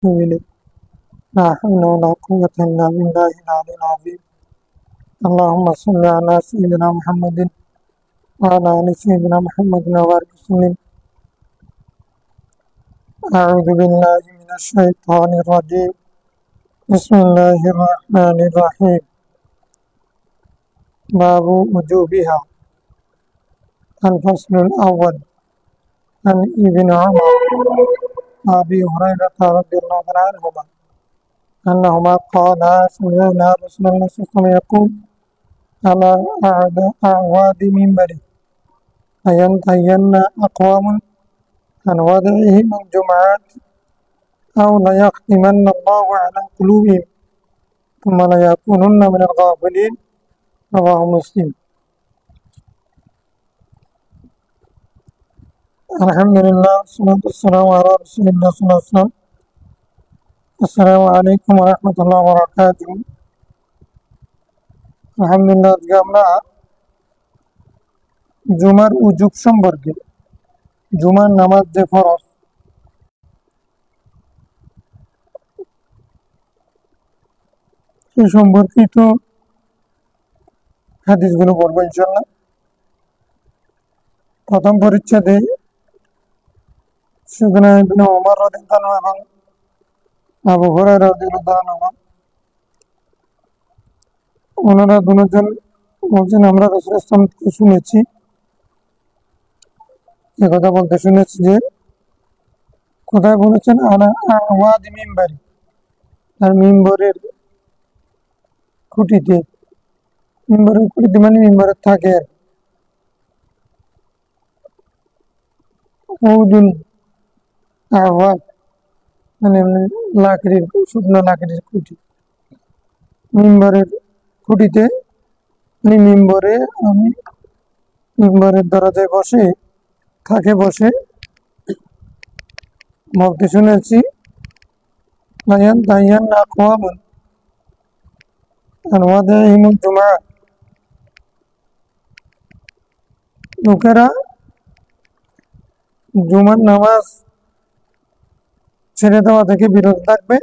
إليه لا حول ولا قوة إلا بالله العلي العظيم اللهم صل على سيدنا محمد وعلى آل سيدنا محمد وبارك وسلم أعوذ بالله من الشيطان الرجيم بسم الله الرحمن الرحيم باب وجوبها الفصل الأول عن ابن عمر وأبي هريرة رضي الله عنهما أنهما قالا سمعنا رسول الله صلى الله عليه وسلم يقول على أعواد منبره لينتهين أقوام عن وضعهم الجمعات أو ليختمن الله على قلوبهم ثم ليكونن من الغافلين رواه مسلم الحمد لله والصلاة والسلام على رسول الله صلى الله عليه وسلم السلام عليكم ورحمة الله وبركاته আলহামদুলিল্লাহ আজকে আমরা জুমার উজুব সম্পর্কে জুমার নামাজ যে ফরজ সে সম্পর্কিত হাদিসগুলো পড়বো ইনশাআল্লাহ। প্রথম পরিচ্ছেদে সাইয়েদনা ইবনে ওমর রাদিয়াল্লাহু আনহু এবং আবু হুরায়রা রাদিয়াল্লাহু আনহু ওনারা দুজন বলছেন আমরা রাসূল সাল্লাল্লাহু আলাইহি ওয়াসাল্লামকে শুনেছি, এ কথা বলতে শুনেছি যে কোথায় বলেছেন আলা আওয়াদি মিম্বারি, তার মিম্বরের খুঁটিতে, মিম্বরের খুঁটিতে মানে মিম্বরের থাকে উদুন আওয়াদ মানে লাকড়ির শুকনো লাকড়ির খুঁটি, মিম্বরের খুঁটিতে মানে মিম্বরে আমি মিম্বরের দরজায় বসে থাকে বসে বলতে শুনেছি লায়ান দায়ান আকওয়ামুন আন ওয়াদাইহিমুল জুমআ, লোকেরা জুমার নামাজ ছেড়ে দেওয়া থেকে বিরত থাকবে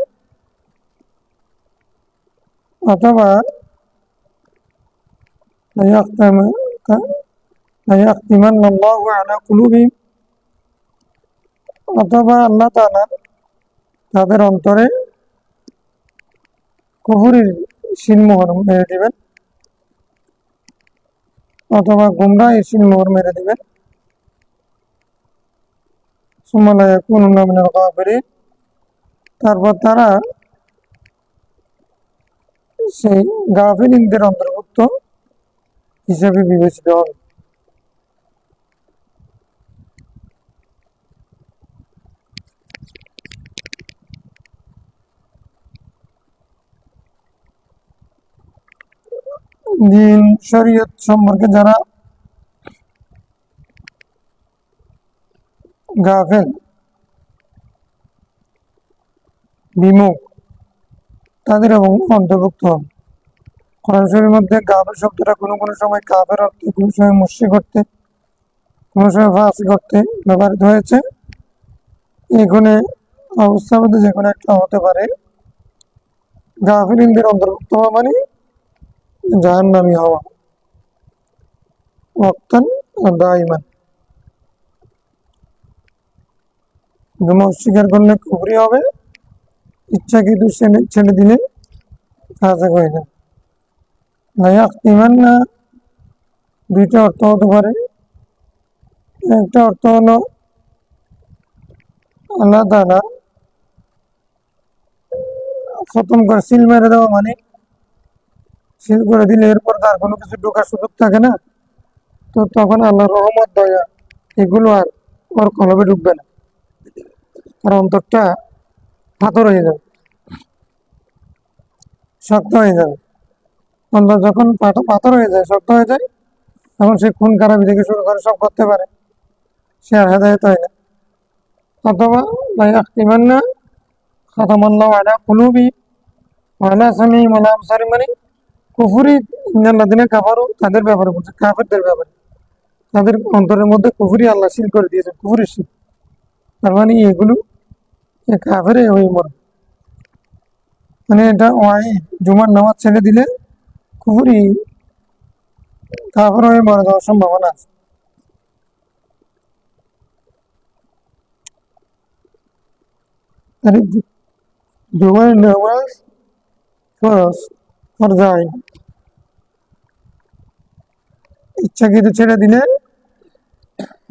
অথবা লায়াখতিমান্নাল্লাহু আলা কুলুবিহিম, অথবা আল্লাহ তাআলা তাদের অন্তরে কুফরের শিলমোহর মেরে দিবেন অথবা গুমরাহির শিলমোহর মেরে দিবেন। সুম্মা লা ইয়াকুনুনা মিনাল গাফিলিন, তারপর তারা সেই গাফিলিনদের অন্তর্ভুক্ত হিসেবে বিবেচিত হবে। দিন শরীয়ত সম্পর্কে যারা গাফেল বিমুখ তাদের এবং অন্তর্ভুক্ত হবে। কোরআন শরীফের মধ্যে গাফেল শব্দটা কোনো কোনো সময় কাফের অর্থে, কোনো সময় মুশরিক অর্থে, কোনো সময় ফাসিক অর্থে ব্যবহৃত হয়েছে। এখানে অবস্থার মধ্যে যে কোনো একটা হতে পারে। গাফিলিনদের অন্তর্ভুক্ত হওয়া মানে জাহান্নামী হওয়া ওয়াক্তান দাইমান। জুমা অস্বীকার করলে কুফরি হবে, ইচ্ছাকৃত ছেড়ে দিলে ফাসিক হয়ে যাবে। লায়াখতিমান্না দুইটা অর্থ হতে পারে। একটা অর্থ হলো আল্লাহ তাআলা খতম করে সিল মেরে দেওয়া, মানে সিল করে দিলে এরপর তার কোনো কিছু ঢোকার সুযোগ থাকে না, তো তখন আল্লাহর রহমত দয়া এগুলো আর ওর কলবে ঢুকবে না, আর অন্তরটা পাথর হয়ে যাবে, শক্ত হয়ে যাবে। অন্তর যখন পাথর হয়ে যায়, শক্ত হয়ে যায়, তখন সে খুন খারাপি থেকে শুরু করে সব করতে পারে, সে আর হেদায়েত হয় না। অথবা লায়াখতিমান্না খাতামাল্লাহু আলা কুলুবিহিম ওয়া আলা সামিইহিম ওয়া আলা আবসারিহিম, মানে কুফরি ইন্নাল্লাযিনা কাফারু তাদের ব্যাপারে বলছে, কাফেরদের ব্যাপারে, তাদের অন্তরের মধ্যে কুফরি আল্লাহ শিল করে দিয়েছে, কুফরি শিল। তার মানে এগুলো কাফেরে হয়ে মরবে, মানে এটা ওয়াই জুমার নামাজ ছেড়ে দিলে কুফরি কাফের হয়ে মারা যাওয়ার সম্ভাবনা আছে। আর জুমার নামাজ ফরজ ফরজ আইন ইচ্ছাকৃত ছেড়ে দিলে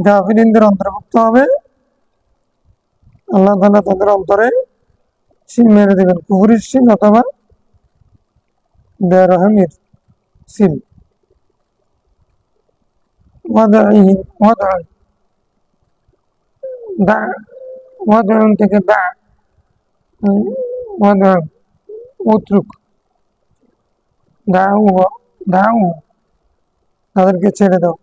কাফিরিনদের অন্তর্ভুক্ত হবে। আল্লাহ তাআলা তাদের অন্তরে সিল মেরে দেবেন, কুফরির সিল অথবা বেরহমের সিল। ওয়াদাইহি ওয়াদাই দা ওয়াদাউন থেকে দা ওয়াদা উতরুক দাউ দাউ তাদেরকে ছেড়ে দাও।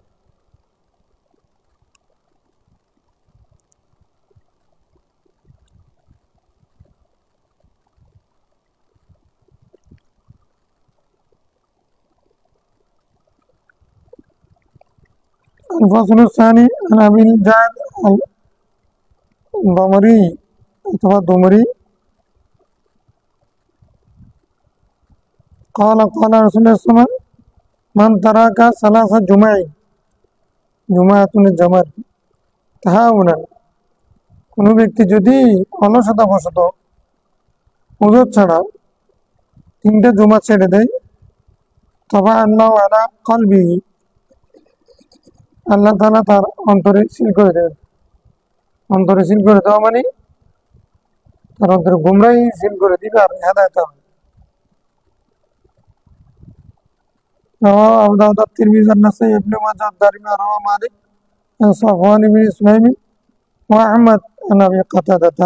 الفصل الثاني عن أبي الجعد الضمري أثبت ضمري قال قال رسول الله صلى الله عليه وسلم من ترك ثلاث جمع جمعة الجمر তাহাউনা কোনো ব্যক্তি যদি অলসতা বশত ওজর ছাড়া তিনটা জুমা ছেড়ে দেয় তবে আল্লাহ আলা কলবি আল্লাহ তাআলা তার অন্তরে সিল করে দেবেন। অন্তরে সিল করে দেওয়া মানে তার অন্তরে গুমরাহি সিল করে দিবে আর হেদায়েত হবে। رواه أبو داود الترمذي النسائي ابن ماجه الدارمي رواه مالك عن صفوان بن سليم وأحمد عن أبي قتادة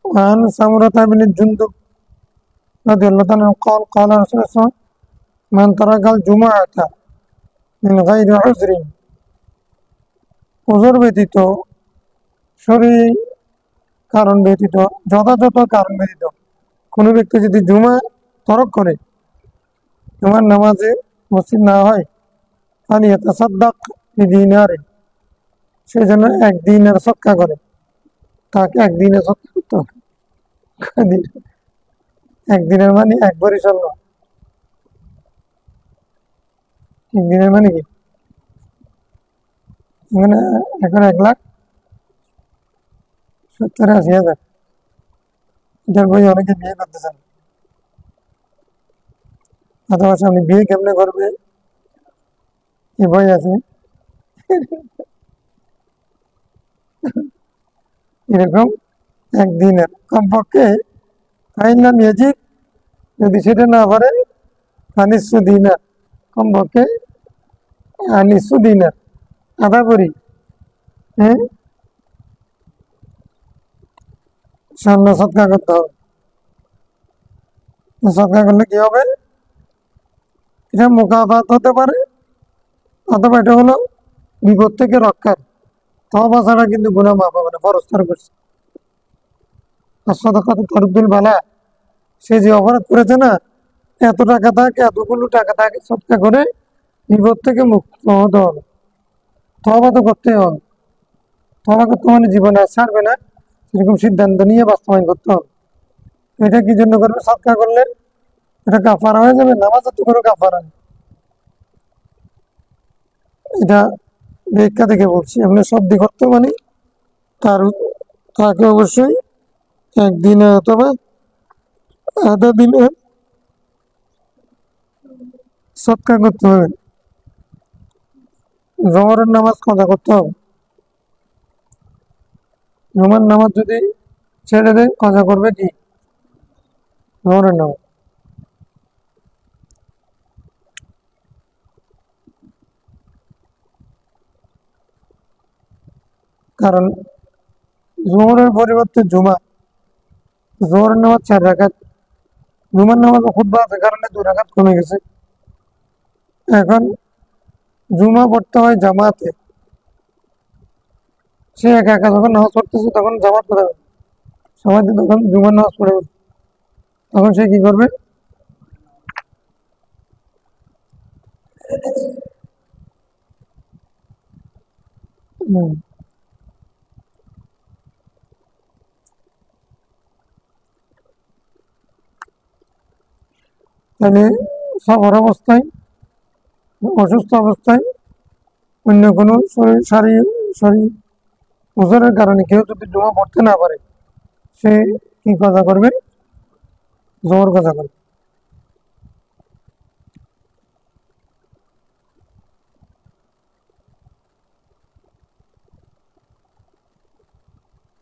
وعن سمرة بن الجندب رضي الله عنه قال قال رسول الله صلى الله عليه وسلم من ترك الجمعة من غير عذر উযর ব্যতীত শরীর কারণ ব্যতীত যথাযথ কারণ ব্যতীত কোনো ব্যক্তি যদি জুমা তরক করে, জুমার নামাজে উপস্থিত না হয়, ফালিয়াতাসাদ্দাক বিদিনারে সে যেন এক দিনের সদকা করে। তাকে একদিনের সদকা করতে হবে। একদিনের মানে একবারই চলল, একদিনের মানে কি মানে এখন 1,70,000 এটার বই অনেকে বিয়ে করতে চান, অথবা আপনি বিয়ে কেমনে করবে এই বই আছে। এরকম একদিনের কমপক্ষে ফাইনাল মিউজিক যদি সেটা না পারে নিঃস্ব দিনার, কমপক্ষে নিঃস্ব দিনার আধা করি, হ্যাঁ সামনে সৎকার করতে হবে। সৎকার করলে কি হবে, এটা মুকাফাত হতে পারে অথবা এটা হলো বিপদ থেকে রক্ষার। তওবা ছাড়া কিন্তু গুনাহ মাফ হবে না, ফরজ তার করছে। আর সাদাকাত তারদুল বালা, সে যে অপরাধ করেছে না, এত টাকা থাকে এতগুলো টাকা থাকে, সৎকার করে বিপদ থেকে মুক্ত হতে হবে। তওবা তো করতেই হবে, তওবা করতে মানে জীবনে আর ছাড়বে না সেরকম সিদ্ধান্ত নিয়ে বাস্তবায়ন করতে হবে। এটা কি জন্য করবে, সৎকার করলে এটা কাফারা হয়ে যাবে, নামাজ তো করে কাফারা। এটা ব্যাখ্যা থেকে বলছি, আপনি সর্দি করতে মানে তাকে অবশ্যই একদিনে অথবা আধা দিনে সৎকার করতে হবে। জোহরের নামাজ কাজা করতে হবে। জুমার নামাজ যদি ছেড়ে দেয় কাজা করবে কি জোহরের নামাজ। কারণ জোহরের পরিবর্তে জুমা, জোহরের নামাজ 4 রাকাত, জুমার নামাজ খুতবা আছে কারণে 2 রাকাত কমে গেছে। এখন জুমা পড়তে হয় জামাতে, সে একা একা যখন নামাজ পড়তেছে তখন জামাত পড়ে, সবাই তখন জুমার নামাজ পড়ে, তখন সে কি করবে, তাহলে সফর অবস্থায়, অসুস্থ অবস্থায়, অন্য কোনো শরীর ওজনের কারণে কেউ যদি জমা পড়তে না পারে, সে কি কাজা করবে? জোহর কাজা করবে।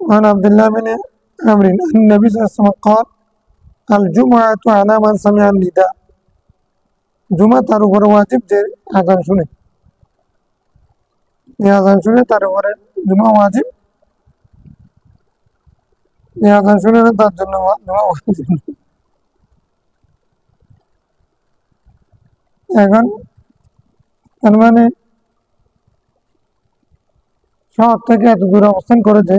وعن عبد الله بن عمرو أن النبي صلى الله عليه وسلم قال الجمعة على من سمع النداء জুমা তার উপরে ওয়াজিব যে আযান শুনে, এই আযান শুনে তার উপরে জুমা ওয়াজিব, এই আযান শুনে না তার জন্য জুমা ওয়াজিব। এখন তার মানে শহর থেকে এত দূর অবস্থান করে যে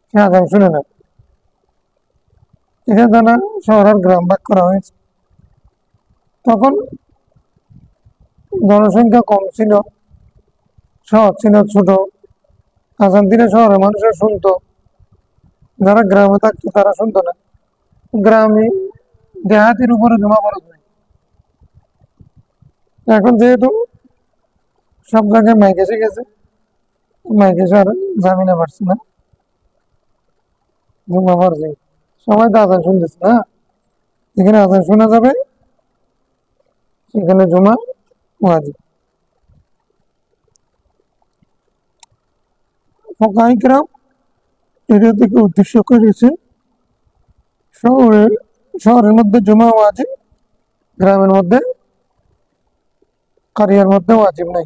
সে আযান শুনে না, এখানে দ্বারা শহর আর গ্রাম ভাগ করা হয়েছে। তখন জনসংখ্যা কম ছিল, শহর ছিল ছোট, আজান দিলে শহরের মানুষের শুনতো, যারা গ্রামে থাকতো তারা শুনতো না। গ্রামে দেহাতির উপরে জমা পড়া যায়। এখন যেহেতু সব জায়গায় মাইক এসে গেছে, মাইক এসে আর জামিনে পারছে না, জমা পড়ছে, সবাই তো আজান শুনতেছে না, যেখানে আজান শোনা যাবে সেখানে জমা ওয়াজিব। ফুকাহায়ে এটা থেকে উদ্দেশ্য করেছে শহরের মধ্যে জমা ওয়াজিব, গ্রামের মধ্যে কারিয়ার মধ্যে ওয়াজিব নাই।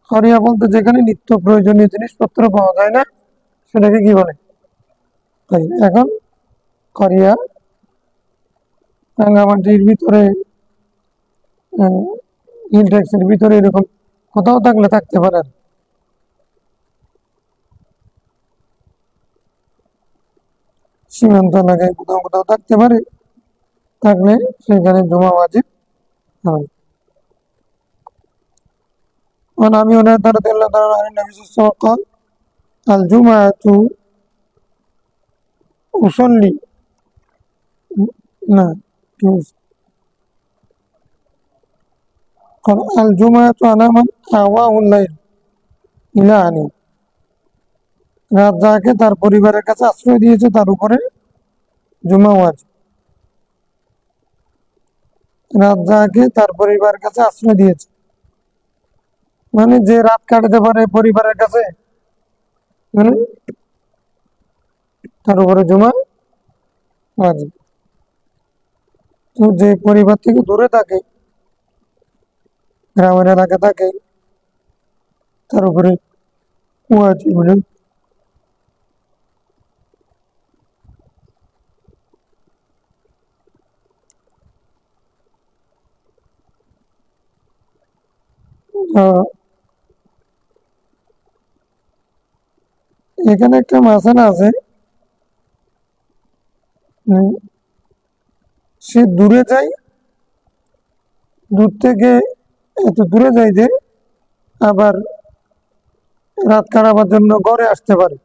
কারিয়া বলতে যেখানে নিত্য প্রয়োজনীয় জিনিসপত্র পাওয়া যায় না সেটাকে কি বলে? এখন কারিয়া রাঙ্গামাটির ভিতরে, হিলট্যাক্সের ভিতরে এরকম কোথাও থাকলে থাকতে পারে, সীমান্ত এলাকায় কোথাও কোথাও থাকতে পারে, থাকলে সেখানে জমা ওয়াজিব হয়। وعن أبي هريرة رضي الله تعالى عنه النبي صلى الله عليه وسلم قال الجمعة أصلي না قال الجمعة على من آواه الليل إلى أهله রাত যাকে তার পরিবারের কাছে আশ্রয় দিয়েছে তার উপরে জুমা ওয়াজিব। রাত যাকে তার পরিবারের কাছে আশ্রয় দিয়েছে মানে যে রাত কাটাতে পারে পরিবারের কাছে, মানে তার উপরে জুমা ওয়াজিব। তো যে পরিবার থেকে দূরে থাকে, গ্রামের এলাকা থাকে, তার উপরে ওয়াজিব নেই। এখানে একটা মাসালা আছে, সে দূরে যায়, দূর থেকে এত দূরে যায় যে আবার রাত কাটাবার জন্য ঘরে আসতে পারে।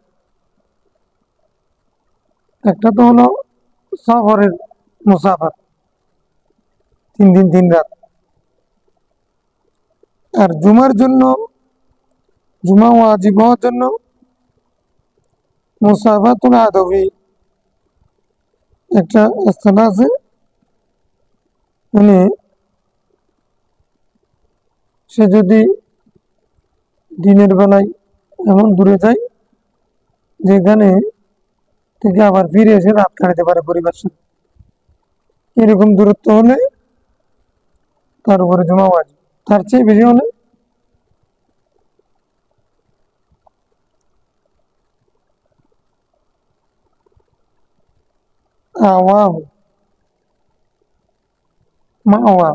একটা তো হলো সফরের মুসাফার, 3 দিন 3 রাত, আর জুমার জন্য, জুমা ওয়াজিব হওয়ার জন্য মুসাফাতুল আদবি একটা স্থান আছে, মানে সে যদি দিনের বেলায় এমন দূরে যায় যেখানে থেকে আবার ফিরে এসে রাত কাটাতে পারে পরিবার সাথে, এরকম দূরত্ব হলে তার উপরে জমা ওয়াজিব। তার চেয়ে বেশি হলে আওয়াহ মাওয়া,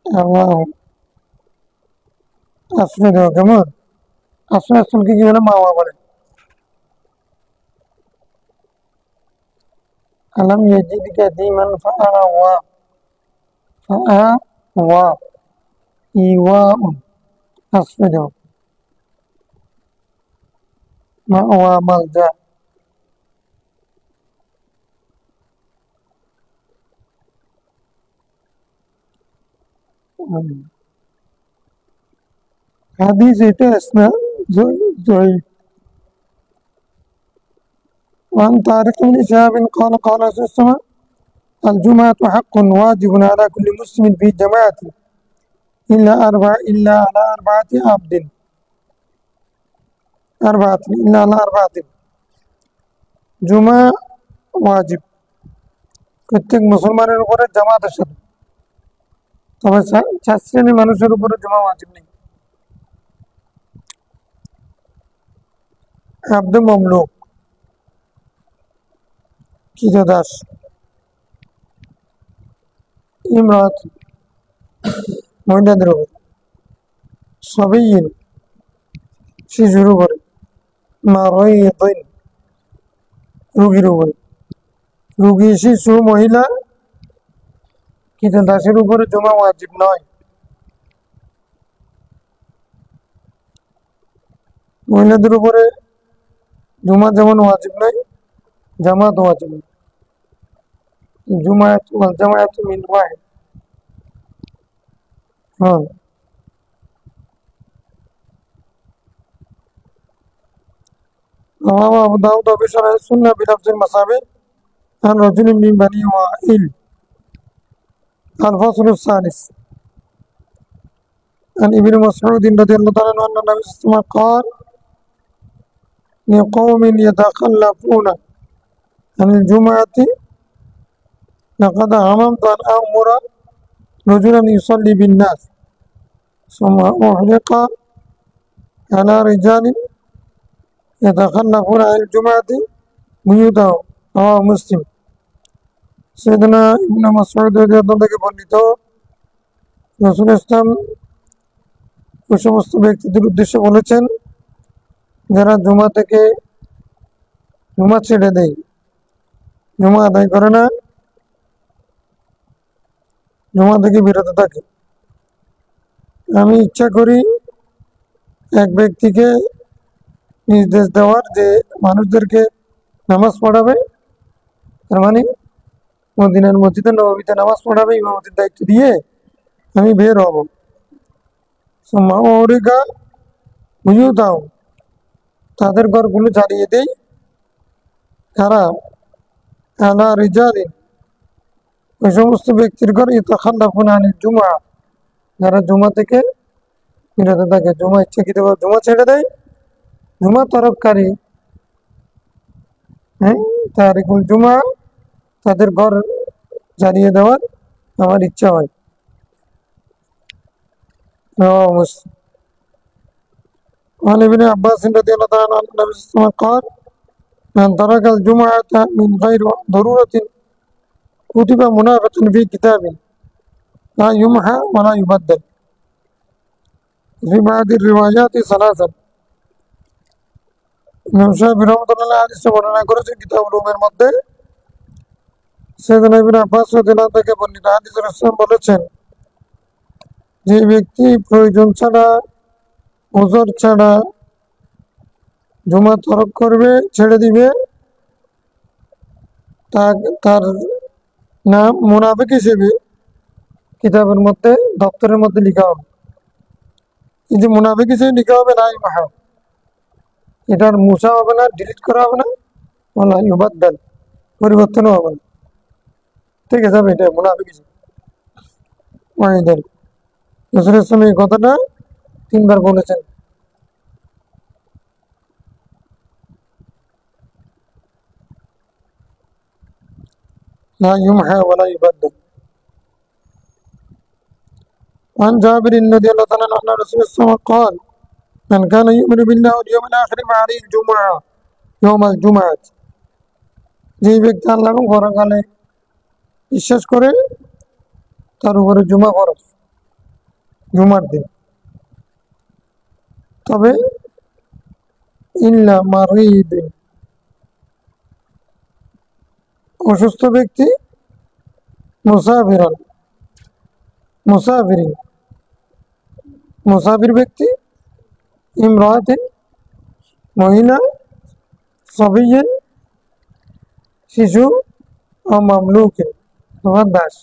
আওয়াহ আশ্রয় দেওয়া, কেমন আশ্রয় স্থলকে কি বলে? মাওয়া বলে। আলাম ইয়াজিদকা ইয়াতীমান ফাআওয়া, ফাআওয়া ইওয়াউন আশ্রয় দেওয়া, মাওয়া মালজা, হাদিস এটা ইসনাদ জয়ীফ। وعن طارق بن شهاب قال قال صلى الله عليه وسلم الجمعة حق واجب على كل مسلم في جماعة إلا على أربعة عبد إلا على أربعة জুমা ওয়াজিব প্রত্যেক মুসলমানের উপরে জামাতের সাথে, তবে 4 শ্রেণীর মানুষের উপরে জুমা ওয়াজিব নেই। আব্দ মামলুক কিরদাস, ইমরাত মহিলাদের উপর, সবিয়িন শিশুর উপরে, মারয়িন রোগীর উপরে, রোগী শিশু মহিলা কিরদাসের উপরে জুমা ওয়াজিব নয়। মহিলাদের উপরে জুমা যেমন ওয়াজিব নয়, জামাত ওয়াজিব নয়। জুমায়াত ওয়াল জামায়াতু মিন ওয়াহিদ। হ্যাঁ, رواه أبو داود بشرح السنة بلفظ المصابيح عن رجل من بني وائل. الفصل الثالث عن ابن مسعود رضي الله عنه أن النبي صلى الله عليه وسلم قال لقوم يتخلفون عن الجمعة لقد هممت أن أمر رجلا يصلي بالناس ثم أحرق على رجال يتخلفون عن الجمعة بيوتهم رواه مسلم। সৈয়দনা ইবনে মাসউদ রাদিয়াল্লাহু থেকে বর্ণিত, রাসূল ইসলাম ওই সমস্ত ব্যক্তিদের উদ্দেশ্যে বলেছেন যারা জুমা ছেড়ে দেয়, জুমা আদায় করে না, জুমা থেকে বিরত থাকে। আমি ইচ্ছা করি এক ব্যক্তিকে নির্দেশ দেওয়ার যে মানুষদেরকে নামাজ পড়াবে, তার মানে মদিনার মসজিদে নববীতে নামাজ পড়াবে, ইমামতির দায়িত্ব দিয়ে আমি বের হব। বুঝিও দাও, তাদের ঘরগুলো জ্বালিয়ে দেই। তারা আলা রিজালিন ওই সমস্ত ব্যক্তির ঘর ইতাখাল্লাফুনা আনিল জুমা, যারা জুমা থেকে বিরত থাকে, জুমা ইচ্ছাকৃতভাবে জুমা ছেড়ে দেয়, জুমা তরফকারী, হ্যাঁ তারিকুল জুমা, তাদের ঘর জ্বালিয়ে দেওয়ার আমার ইচ্ছা হয়। وعن ابن عباس رضي الله تعالى عنه النبي صلى الله عليه وسلم قال من ترك الجمعة من غير ضرورة كتب منافقا في كتاب لا يمحى ولا يبدل। في بعض الروايات ثلاثا। ইমাম শাফিঈ রাহমাতুল্লাহ হাদিসে বর্ণনা করেছেন কিতাবুল উমের মধ্যে, সাইয়েদনা ইবনে আব্বাস রাদিয়াল্লাহু আনহু থেকে বর্ণিত হাদিসে রাসূল বলেছেন, যে ব্যক্তি প্রয়োজন ছাড়া, ওযর ছাড়া জুমা তরক করবে, ছেড়ে দিবে, তার নাম মুনাফিক হিসেবে কিতাবের মধ্যে, দপ্তরের মধ্যে লেখা হবে। এই যে মুনাফিক হিসেবে লেখা হবে, লা ইউমহা, এটার মুছা হবে না, ডিলিট করা হবে না, ওয়ালা ইউবাদদাল, পরিবর্তনও হবে না, ঠিক আছে? এটা মুনাফিক হিসেবে ওয়াইদাল। রাসূল সাল্লাল্লাহু এই কথাটা 3 বার বলেছেন। লা ইউমহা ওয়ালা ইউবাদদাল। وعن جابر رضي الله تعالى عنه أن رسول الله صلى الله عليه وسلم قال من كان يؤمن بالله واليوم الآخر فعليه الجمعة يوم الجمعة। যে ব্যক্তি আল্লাহ এবং পরকালে বিশ্বাস করে, তার উপরে জুমা ফরজ, জুমার দিন। তবে ইল্লা মারিদ, অসুস্থ ব্যক্তি, মুসাফিরিন, মুসাফির ব্যক্তি, ইমরাতিন মহিলা, সবিয়িন শিশু, ও মামলুকিন তোমার দাস।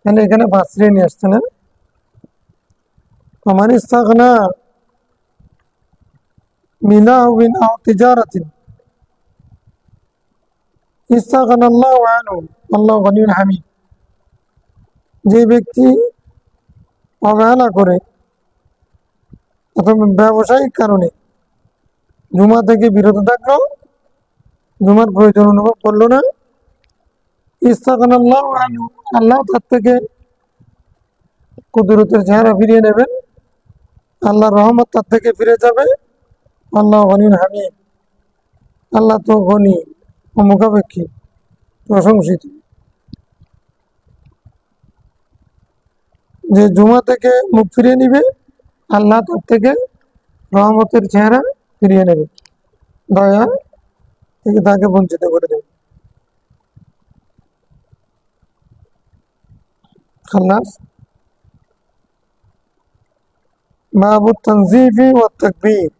মানে এখানে 5 শ্রেণী আসছে না। আমার ইস্তাগনা মিলাহুবিন আও তিজারাতিন ইস্তাগনা আল্লাহু আনহু আল্লাহু গনিয়্যুন হামিদ। যে ব্যক্তি অবহেলা করে অথবা ব্যবসায়িক কারণে জুমা থেকে বিরত থাকলো, জুমার প্রয়োজন অনুভব করলো না, ইস্তাগনা আল্লাহু আনহু আল্লাহ তার থেকে কুদরতের চেহারা ফিরিয়ে নেবেন, আল্লাহর রহমত তার থেকে ফিরে যাবে। আল্লাহ গনিয়্যুন হামিদ, আল্লাহ তো গনি ও মুখাপেক্ষী, প্রশংসিত। যে জুমা থেকে মুখ ফিরিয়ে নিবে, আল্লাহ তার থেকে রহমতের চেহারা ফিরিয়ে নেবে, দয়া থেকে তাকে বঞ্চিত করে দেবে। খালাস। বাবু তানজিফি ওয়া তাকবীর।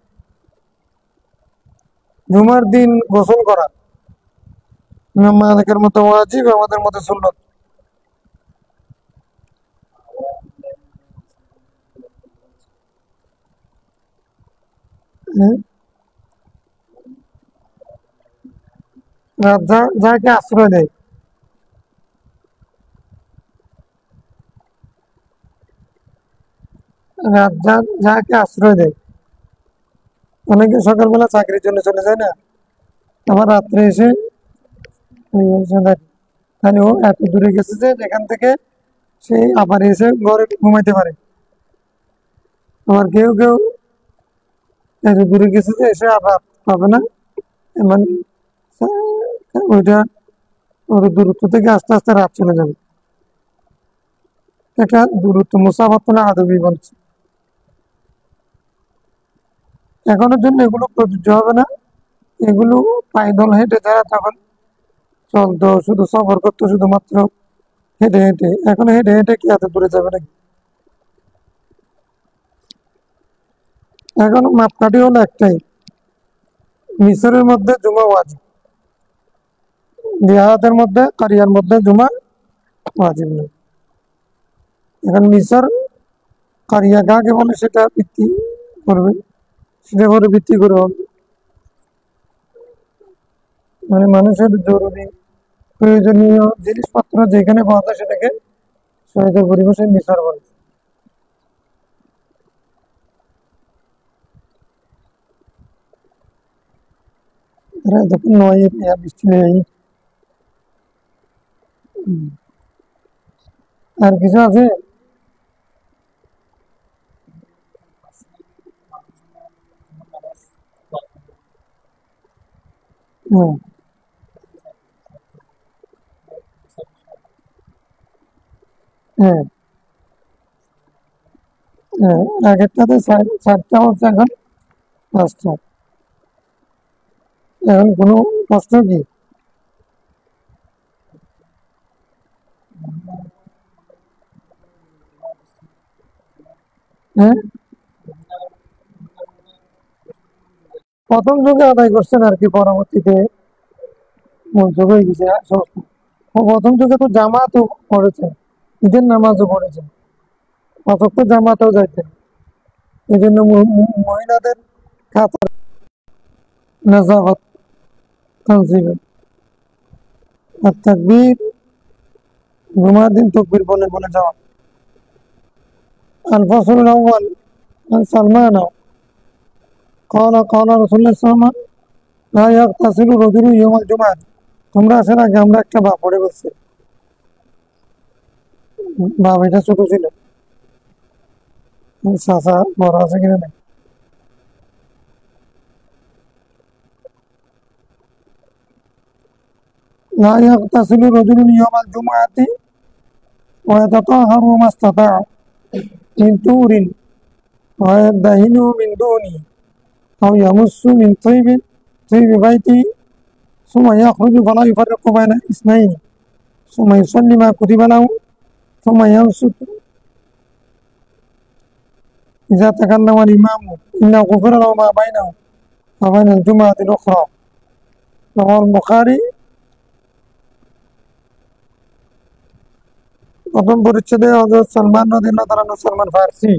জুমার দিন গোসল করা ইমাম মালিকের মতো ওয়াজিব, আমাদের মতো সুন্নত। যাকে আশ্রয় দেয়, যাকে আশ্রয় দেয়। অনেকে সকালবেলা চাকরির জন্য চলে যায় না, আবার রাত্রে এসে তাহলে ও এত দূরে গেছে যে যেখান থেকে সে আবার এসে ঘরে ঘুমাইতে পারে। আবার কেউ কেউ এত দূরে গেছে যে এসে আবার পাবে না, এমন ওইটা ওর দূরত্ব থেকে আস্তে আস্তে রাত চলে যাবে। এটা দূরত্ব মুসাফাতুল আদবি বলছে। এখনের জন্য এগুলো প্রযোজ্য হবে না। এগুলো পায়দল হেঁটে যারা তখন চলতো, শুধু সফর করতো শুধুমাত্র হেঁটে হেঁটে, এখন হেঁটে হেঁটে কি এত দূরে যাবে নাকি? এখন মাপকাঠি হলো একটাই, মিশরের মধ্যে জুমা ওয়াজিব, দেহাতের মধ্যে কারিয়ার মধ্যে জুমা ওয়াজিব নেই। এখন মিশর কারিয়া কাকে বলে সেটা ভিত্তি করবে, সেটা করে ভিত্তি করে হবে। মানে মানুষের জরুরি প্রয়োজনীয় জিনিসপত্র যেখানে পাওয়া যায় সেটাকে শরীয়তের পরিবেশে মিশর বলে। যখন নয় বৃষ্টি নেই। আর কিছু আছে? হম হ্যাঁ হ্যাঁ, আগেরটাতে 4টা হচ্ছে, এখন 5টা। এখন কোনো কষ্ট কি? হ্যাঁ, প্রথম যুগে আদায় করছেন আর কি, পরবর্তীতে মনোযোগ হয়ে গেছে সমস্ত। প্রথম যুগে তো জামাতও পড়েছেন, ঈদের নামাজও পড়েছেন, অসত্য জামাতেও যাইতেন। এই জন্য মহিলাদের খাতার নাজাবত তানজিবে। আর তাকবীর, জুমার দিন তকবীর বলে বলে যাওয়া। আল ফসল আউয়াল عن سلمان قال رسول الله صلى الله عليه وسلم لا يغتسل الرجل يوم الجمعة। তোমরা আসার আগে আমরা একটা বা পড়ে বলছি, বাপ এটা ছোট ছিল, চাচা বড় আছে কিনা না। لا يغتسل الرجل يوم الجمعة ويتطهر ما استطاع من طور ويدهن من دونه أو يمس من طيب بيته ثم يخرج فلا يفرق بين اثنين ثم يصلي ما كتب له ثم ينصت إذا تكلم الإمام إنه غفر له ما بينه وبين الجمعة الأخرى رواه البخاري প্রথম পরিচ্ছেদে হযরত সালমান রাদিয়াল্লাহু তাআলা আনহু সালমান ফারসি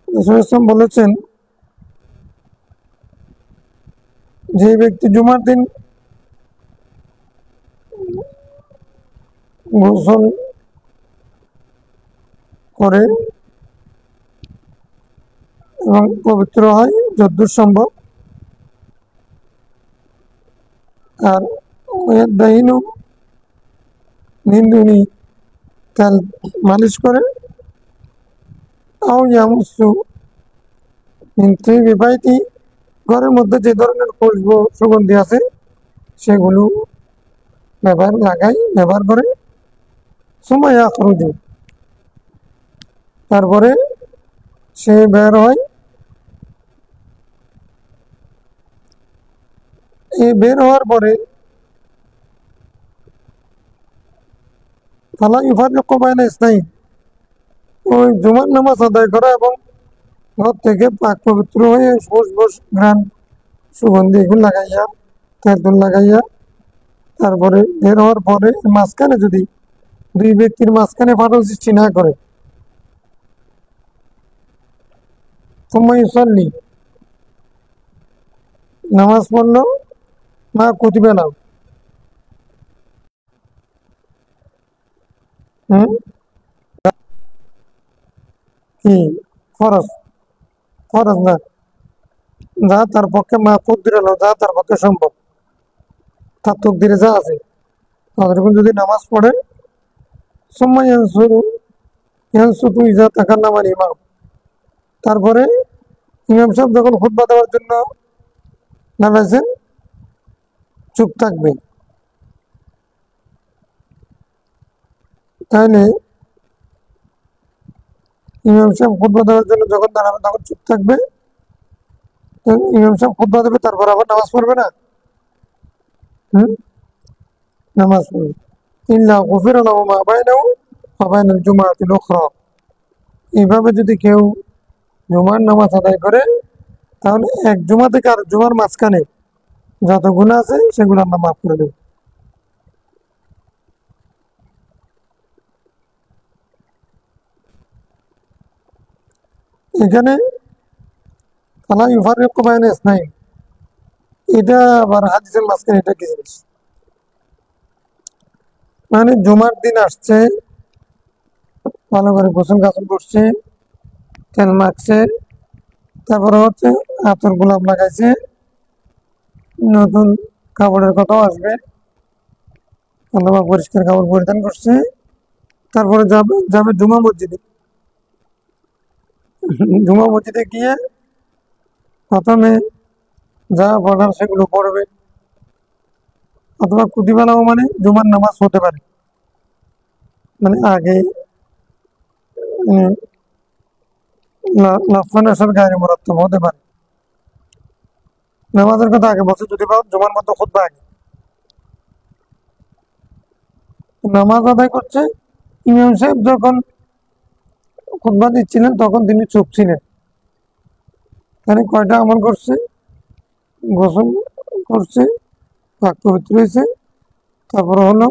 রাসূল ইসলাম বলেছেন যে ব্যক্তি জুমার দিন গোসল করে এবং পবিত্র হয় যতদূর সম্ভব আর দাহিনু নিন্দুনি তেল মালিশ করে আও ইয়ামুসু মিন তিবি বাইতি ঘরের মধ্যে যে ধরনের খুশবু সুগন্ধি আছে সেগুলো ব্যবহার করে সুম্মা ইয়াখরুজু তারপরে সে বের হয় এই বের হওয়ার পরে ফালা ইউফারিকু বাইনা ইসনাইন ওই জুমার নামাজ আদায় করা এবং ঘর থেকে পাক পবিত্র হয়ে ফুসফুস ঘ্রাণ সুগন্ধি এগুলো লাগাইয়া তেঁতুল লাগাইয়া তারপরে বের হওয়ার পরে মাঝখানে যদি দুই ব্যক্তির মাঝখানে ফাটল সৃষ্টি না করে সুম্মা ইউসাল্লি নামাজ পড়লো মা কুতিবা লাহু কি ফরজ ফরজ না যা তার পক্ষে মা কুদ্দিরা লাহু যা তার পক্ষে সম্ভব তার তকদিরে যা আছে ততটুকু যদি নামাজ পড়ে সুম্মা ইয়ানসুতু ইযা তাকাল্লামা আল ইমাম তারপরে ইমাম সাহেব যখন খুতবা দেওয়ার জন্য নামেছেন চুপ থাকবে তাহলে ইমাম সাহেব খুতবা দেওয়ার জন্য যখন দাঁড়াবে তখন চুপ থাকবে ইমাম সাহেব খুতবা দেবে তারপর আবার নামাজ পড়বে না নামাজ পড়বে ইল্লা গুফিরা লাহু মা বাইনাহু ওয়া বাইনাল জুমআতিল উখরা এইভাবে যদি কেউ জুমার নামাজ আদায় করে তাহলে এক জুমা থেকে আর জুমার মাঝখানে যত গুনাহ আছে সেগুলো আল্লাহ মাফ করে দেবে এখানে ফালা ইউফারিকু বাইনা ইসনাইন এটা আবার হাদিসের মাঝখানে এটা কি জিনিস মানে জুমার দিন আসছে ভালো করে গোসল গাছল করছে তেল মাখছে তারপরে হচ্ছে আতর গোলাপ লাগাইছে নতুন কাপড়ের কথাও আসবে অথবা পরিষ্কার কাপড় পরিধান করছে তারপরে যাবে জুমা মসজিদে গিয়ে প্রথমে যা পড়ার সেগুলো পড়বে অথবা কুতিবা লাহু মানে জুমার নামাজ হতে পারে মানে আগে লাফানাসার গায়ে মুরাত্তাব হতে পারে নামাজের কথা আগে বছর যদি জুমার মধ্যে খুতবা আগে নামাজ আদায় করছে ইমাম সাহেব যখন খুতবা দিচ্ছিলেন তখন তিনি চুপ ছিলেন মানে কয়টা আমল করছে গোসল করছে পাক পবিত্র হয়েছে তারপরে হলো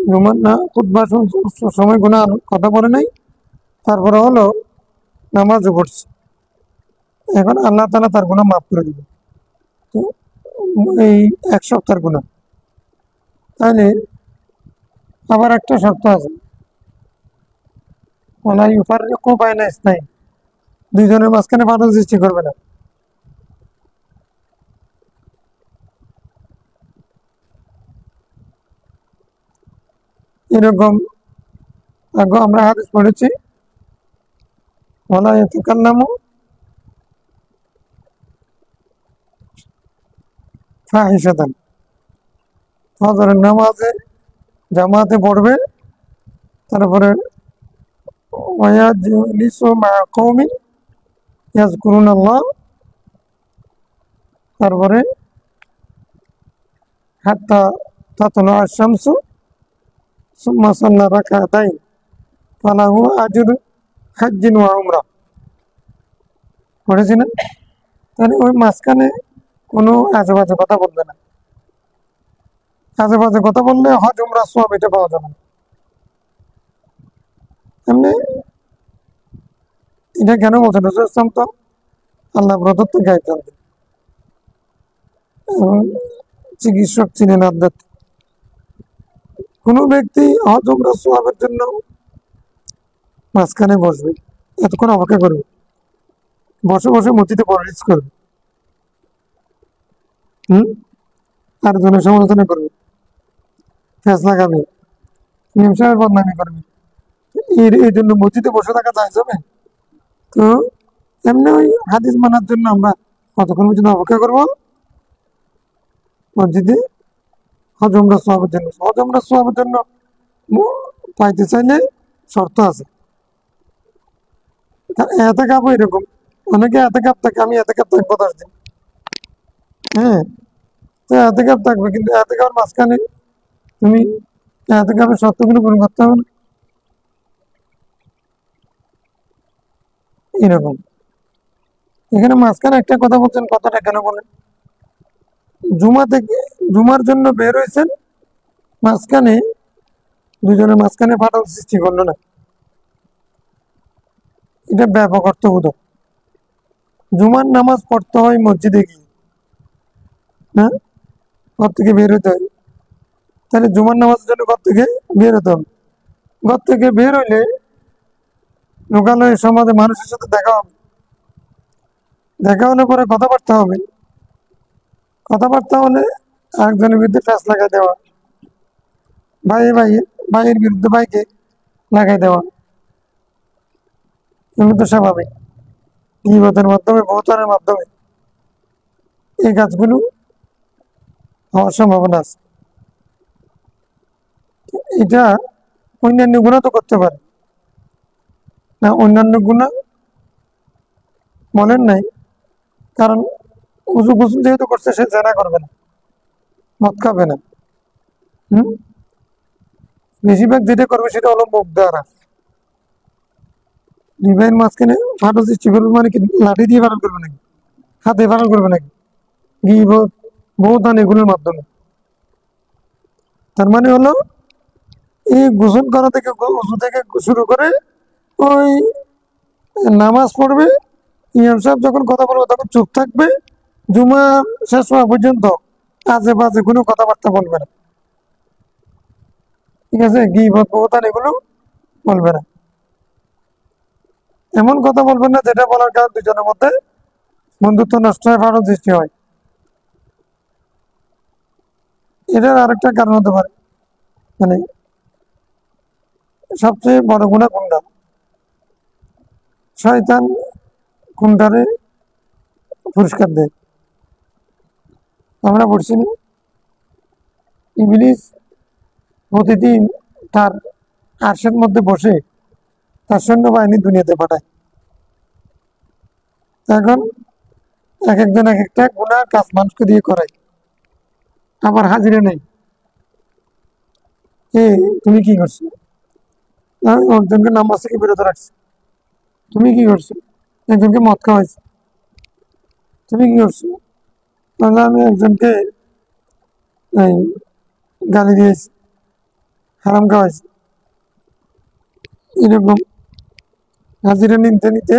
জুমার না খুতবা সময় কোনো কথা বলে নাই তারপরে হলো নামাজও পড়ছে এখন আল্লাহ তাআলা তার গুনাহ মাফ করে দিবে তো এই এক সপ্তাহের গুনাহ তাহলে আবার একটা শর্ত আছে ওয়ালা ইউফারিকু বাইনা ইসনাইন দুইজনের মাঝখানে ফাটল সৃষ্টি করবে না এরকম আগে আমরা হাদিস পড়েছি ওয়ালা ইয়াতাকাল্লামু ফাহিশাতান ফজরের নামাজে জামাতে পড়বে তারপরে ওয়ায়াজলিসু মা কওমিন ইয়াযকুরুনাল্লাহ তারপরে হাত্তা তাতলা আশ-শামসু সুম্মা সাল্লা রাকাতাইন ফালাহু আজরু হাজ্জিন ওয়া উমরা পড়েছি না? তাহলে ওই মাঝখানে কোনো আজে বাজে কথা বলবে না। আজে বাজে কথা বললে হজ উমরা সওয়াব এটা পাওয়া যাবে না। এমনি এটা কেন বলছেন? রাসূল ইসলাম তো আল্লাহ প্রদত্ত গাইড জানতেন এবং চিকিৎসক ছিলেন আধ্যাত্মিক। কোনো ব্যক্তি হজ উমরা সওয়াবের জন্য মাঝখানে বসবে, এতক্ষণ অপেক্ষা করবে, বসে বসে মসজিদে পলিটিক্স করবে, হুম, আর জনের সমালোচনা করবে, ফেসলা খাবে, ইমাম সাহেবের বদনামি করবে, এই জন্য মসজিদে বসে থাকা যায় যাবে? তো এমনি ওই হাদিস মানার জন্য আমরা কতক্ষণ পর্যন্ত অপেক্ষা করবো? মসজিদে হজ উমরা সওয়াবের জন্য। হজ উমরা সওয়াবের জন্য পাইতে চাইলে শর্ত আছে। এতেকাফও এরকম, অনেকে এতেকাফ থাকে, আমি এতেকাফ থাকবো 10 দিন, হ্যাঁ, তো এতেকাফ থাকবে, কিন্তু এতেকাফের মাঝখানে তুমি এতেকাফের শর্তগুলো পূরণ করতে হবে না, এরকম। এখানে মাঝখানে একটা কথা বলছেন, কথাটা কেন বলেন? জুমা থেকে জুমার জন্য বের হয়েছেন, মাঝখানে দুজনের মাঝখানে ফাটল সৃষ্টি করলো না, এটা ব্যাপক অর্থবোধক। জুমার নামাজ পড়তে হয় মসজিদে গিয়ে, না ঘর থেকে বের হতে হয়। তাহলে জুমার নামাজের জন্য ঘর থেকে বের হতে হবে। ঘর থেকে বের হইলে লোকালয়ের সমাজে মানুষের সাথে দেখা হবে, দেখা হলে পরে কথাবার্তা হবে, কথাবার্তা হলে একজনের বিরুদ্ধে ফ্যাস লাগাই দেওয়া, ভাই ভাই ভাইয়ের বিরুদ্ধে ভাইকে লাগাই দেওয়া, এগুলো তো স্বাভাবিক। গীবতের মাধ্যমে, বহুতারের মাধ্যমে এই কাজগুলো হওয়ার সম্ভাবনা আছে। এটা অন্যান্য গুণা তো করতে পারে না, অন্যান্য গুণা বলেন নাই, কারণ উজু গোসল যেহেতু করছে সে জেনা করবে না, মদ খাবে না, হম, বেশিরভাগ যেটা করবে সেটা হলো মুখ দ্বারা। দুই ভাইয়ের মাঝখানে ফাটল সৃষ্টি করবে মানে কি লাঠি দিয়ে ফাটল করবে নাকি, হাতে ফাটল করবে নাকি? গীবত, বহুতান এগুলোর মাধ্যমে। তার মানে হলো এই গোসল করা থেকে, উজু থেকে শুরু করে ওই নামাজ পড়বে, ইমাম সাহেব যখন কথা বলবে তখন চুপ থাকবে, জুমা শেষ হওয়া পর্যন্ত আজে বাজে কোনো কথাবার্তা বলবে না, ঠিক আছে? গীবত, বহুতান এগুলো বলবে না, এমন কথা বলবেন না যেটা বলার কারণে দুজনের মধ্যে বন্ধুত্ব নষ্ট হয়, ফাটল সৃষ্টি হয়। এটার আরেকটা কারণ হতে পারে, মানে সবচেয়ে বড় গুণা কোনটা? শয়তান কোনটারে পুরস্কার দেয়? আমরা পড়ছি না, ইবলিস প্রতিদিন তার আরশের মধ্যে বসে তার সৈন্যবাহিনী দুনিয়াতে পাঠায়। এখন এক একজন এক একটা গুনার কাজ মানুষকে দিয়ে করায়, আবার হাজিরে নেই। এ তুমি কি করছো? একজনকে নামাজ থেকে বিরত রাখছে, তুমি কি করছো? একজনকে মদ খাওয়াইছো, তুমি কি করছো? তাহলে আমি একজনকে এই গালি দিয়েছি, হারাম খাওয়াইছি, এরকম হাজিরা নিতে নিতে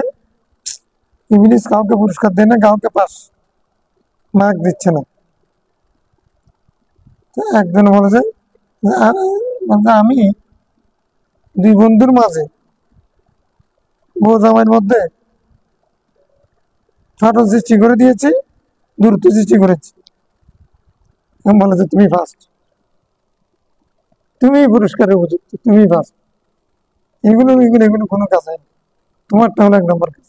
ইবলিস কাউকে পুরস্কার দেয় না, কাউকে পাস মার্ক দিচ্ছে না। তো একজন বলেছে আমি দুই বন্ধুর মাঝে, বউ জামাইয়ের মধ্যে ফাটল সৃষ্টি করে দিয়েছি, দূরত্ব সৃষ্টি করেছি। বলেছে তুমি ফার্স্ট, তুমি পুরস্কারের উপযুক্ত, তুমি ফার্স্ট। এগুলো এগুলো এগুলো কোনো কাজ হয় না, তোমারটা হলো 1 নম্বর কাজ।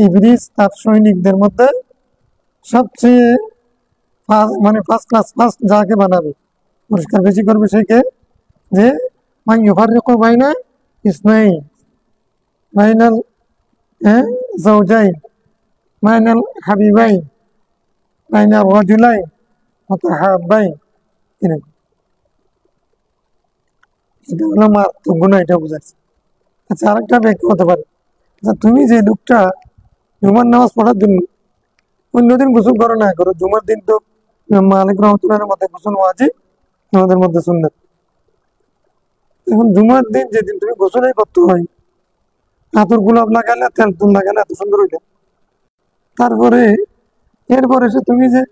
ইবলিস তার সৈনিকদের মধ্যে সবচেয়ে মানে ফার্স্ট ক্লাস, ফার্স্ট যাকে বানাবে, পুরস্কার বেশি করবে সে কে? যে মান ইউফাররিকু বাইনা ইসনাইন, বাইনাল জাওজাইন, বাইনাল হাবিবাইন, বাইনাল রাজুলাইন মুতাহাব্বাইন, এরকম। এটা হলো মারাত্মক গুনাহ, এটা বোঝাচ্ছে। আচ্ছা, আরেকটা ব্যাখ্যা হতে পারে, আচ্ছা তুমি যে লোকটা জুমার নামাজ পড়ার জন্য অন্যদিন গোসল করো না করো, জুমার দিন তো ইমাম মালিক রহমতুল্লাহের মধ্যে গোসল ওয়াজিব, আমাদের মধ্যে সুন্নাত। এখন জুমার দিন যেদিন তুমি গোসলই করতে হয়, আতর গোলাপ লাগালে তেল তুল লাগালে এত সুন্দর হইলে, তারপরে এরপরে এসে তুমি যে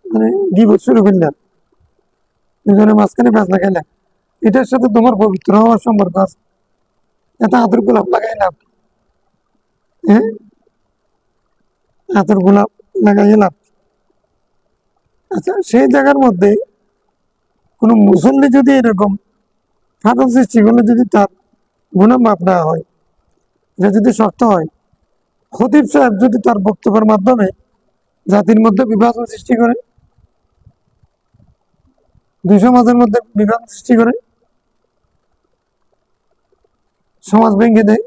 মানে গিবত শুরু করলে, দুজনের মাঝখানে প্যাঁচ লাগাইলে, এটার সাথে তোমার পবিত্র হওয়ার সম্পর্ক আছে? এত আতর গোলাপ লাগাইলাম, হ্যাঁ, আতর গোলাপ লাগাইলাম। আচ্ছা, সেই জায়গার মধ্যে কোনো মুসল্লি যদি এরকম ফাটল সৃষ্টি করলে যদি তার গুনাহ মাপ না হয়, এটা যদি শর্ত হয়, খতিব সাহেব যদি তার বক্তব্যের মাধ্যমে জাতির মধ্যে বিভাজন সৃষ্টি করে, দুই সমাজের মধ্যে বিভাজন সৃষ্টি করে, সমাজ ভেঙে দেয়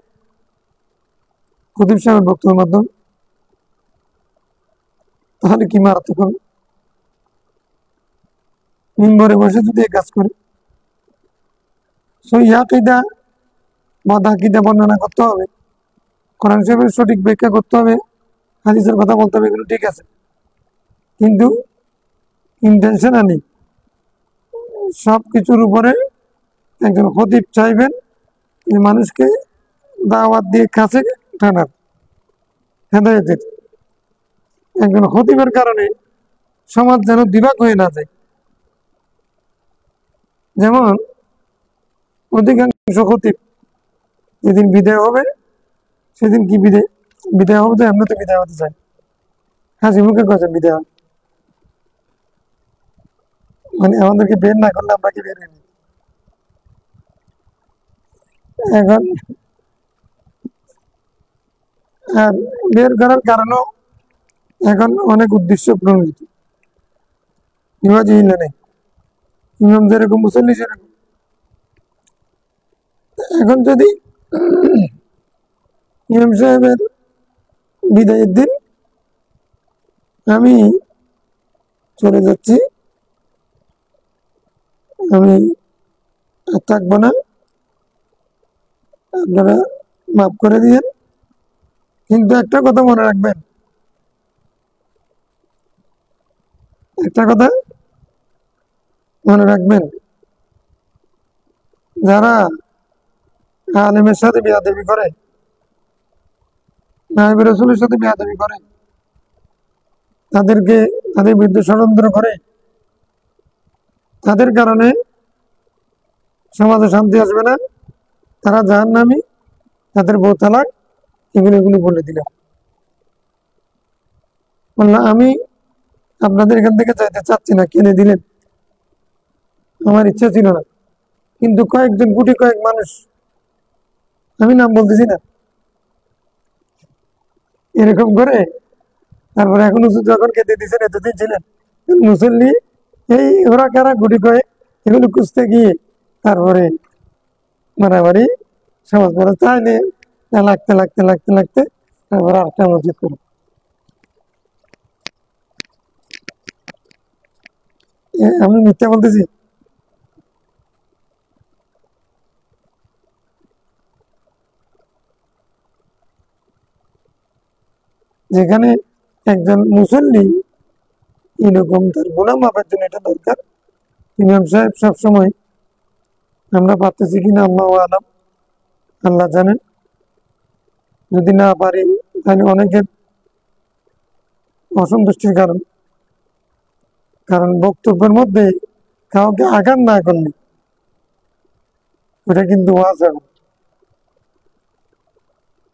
খতিব সাহেবের বক্তব্যের মাধ্যমে, তাহলে কি মারাত্মক হবে? মিম্বরে বসে যদি এই কাজ করে, সহিহ আকীদা বাদ আকীদা বর্ণনা করতে হবে, কোরআন শরীফের সঠিক ব্যাখ্যা করতে হবে, হাদিসের কথা বলতে হবে, এগুলো ঠিক আছে, কিন্তু ইন্টেনশনালি সব কিছুর উপরে একজন খতিব চাইবেন যে মানুষকে দাওয়াত দিয়ে কাছে টানার, হেদায়েতের। একজন খতিবের কারণে সমাজ যেন দিবাক হয়ে না যায়। যেমন অধিকাংশ খতিব যেদিন বিদায় হবে, সেদিন কি বিদায় হবে, তো এমনি তো বিদায় হতে চায়, হাসি মুখে কথা বিদায় হবে, মানে আমাদেরকে বের না করলে আমরা কি বের হই? এখন আর বের করার কারণও এখন অনেক উদ্দেশ্য প্রণোদিত, নিবাজি নেই, ইমাম যেরকম মুসল্লি সেরকম। এখন যদি ইমাম সাহেবের বিদায়ের দিন আমি চলে যাচ্ছি, আমি আর থাকবো না, আপনারা মাফ করে দিয়েন, কিন্তু একটা কথা মনে রাখবেন, একটা কথা মনে রাখবেন, যারা আলেমের সাথে বেয়াদবি করে, নায়েব রাসূলের সাথে বেয়াদবি করে, তাদের বিরুদ্ধে ষড়যন্ত্র করে, তাদের কারণে সমাজে শান্তি আসবে না, তারা জাহান্নামী, তাদের বউ তালাক, এগুলি বলে দিলাম। বললাম আমি আপনাদের এখান থেকে যাইতে চাচ্ছি না, কিনে দিলেন, আমার ইচ্ছা ছিল না, কিন্তু কয়েকজন গুটি কয়েক মানুষ, আমি নাম বলতেছি না, এরকম করে তারপরে এখন যখন খেতে দিচ্ছেন, এতদিন ছিলেন মুসল্লি, এই ওরা কারা গুটি কয়েক, এগুলো খুঁজতে গিয়ে তারপরে মারামারি সমাজ পড়ে চাইলে লাগতে লাগতে লাগতে লাগতে তারপরে আরেকটা মসজিদ করো। আমি মিথ্যা বলতেছি? যেখানে একজন মুসল্লি এরকম তার গুনাহ মাপের জন্য এটা দরকার, ইমাম সাহেব সবসময়, আমরা পারতেছি কিনা আল্লাহু আলাম, আল্লাহ জানেন, যদি না পারি তাহলে অনেকের অসন্তুষ্টির কারণ, কারণ বক্তব্যের মধ্যে কাউকে আঘাত না করলে ওটা কিন্তু ওয়াজ হবে।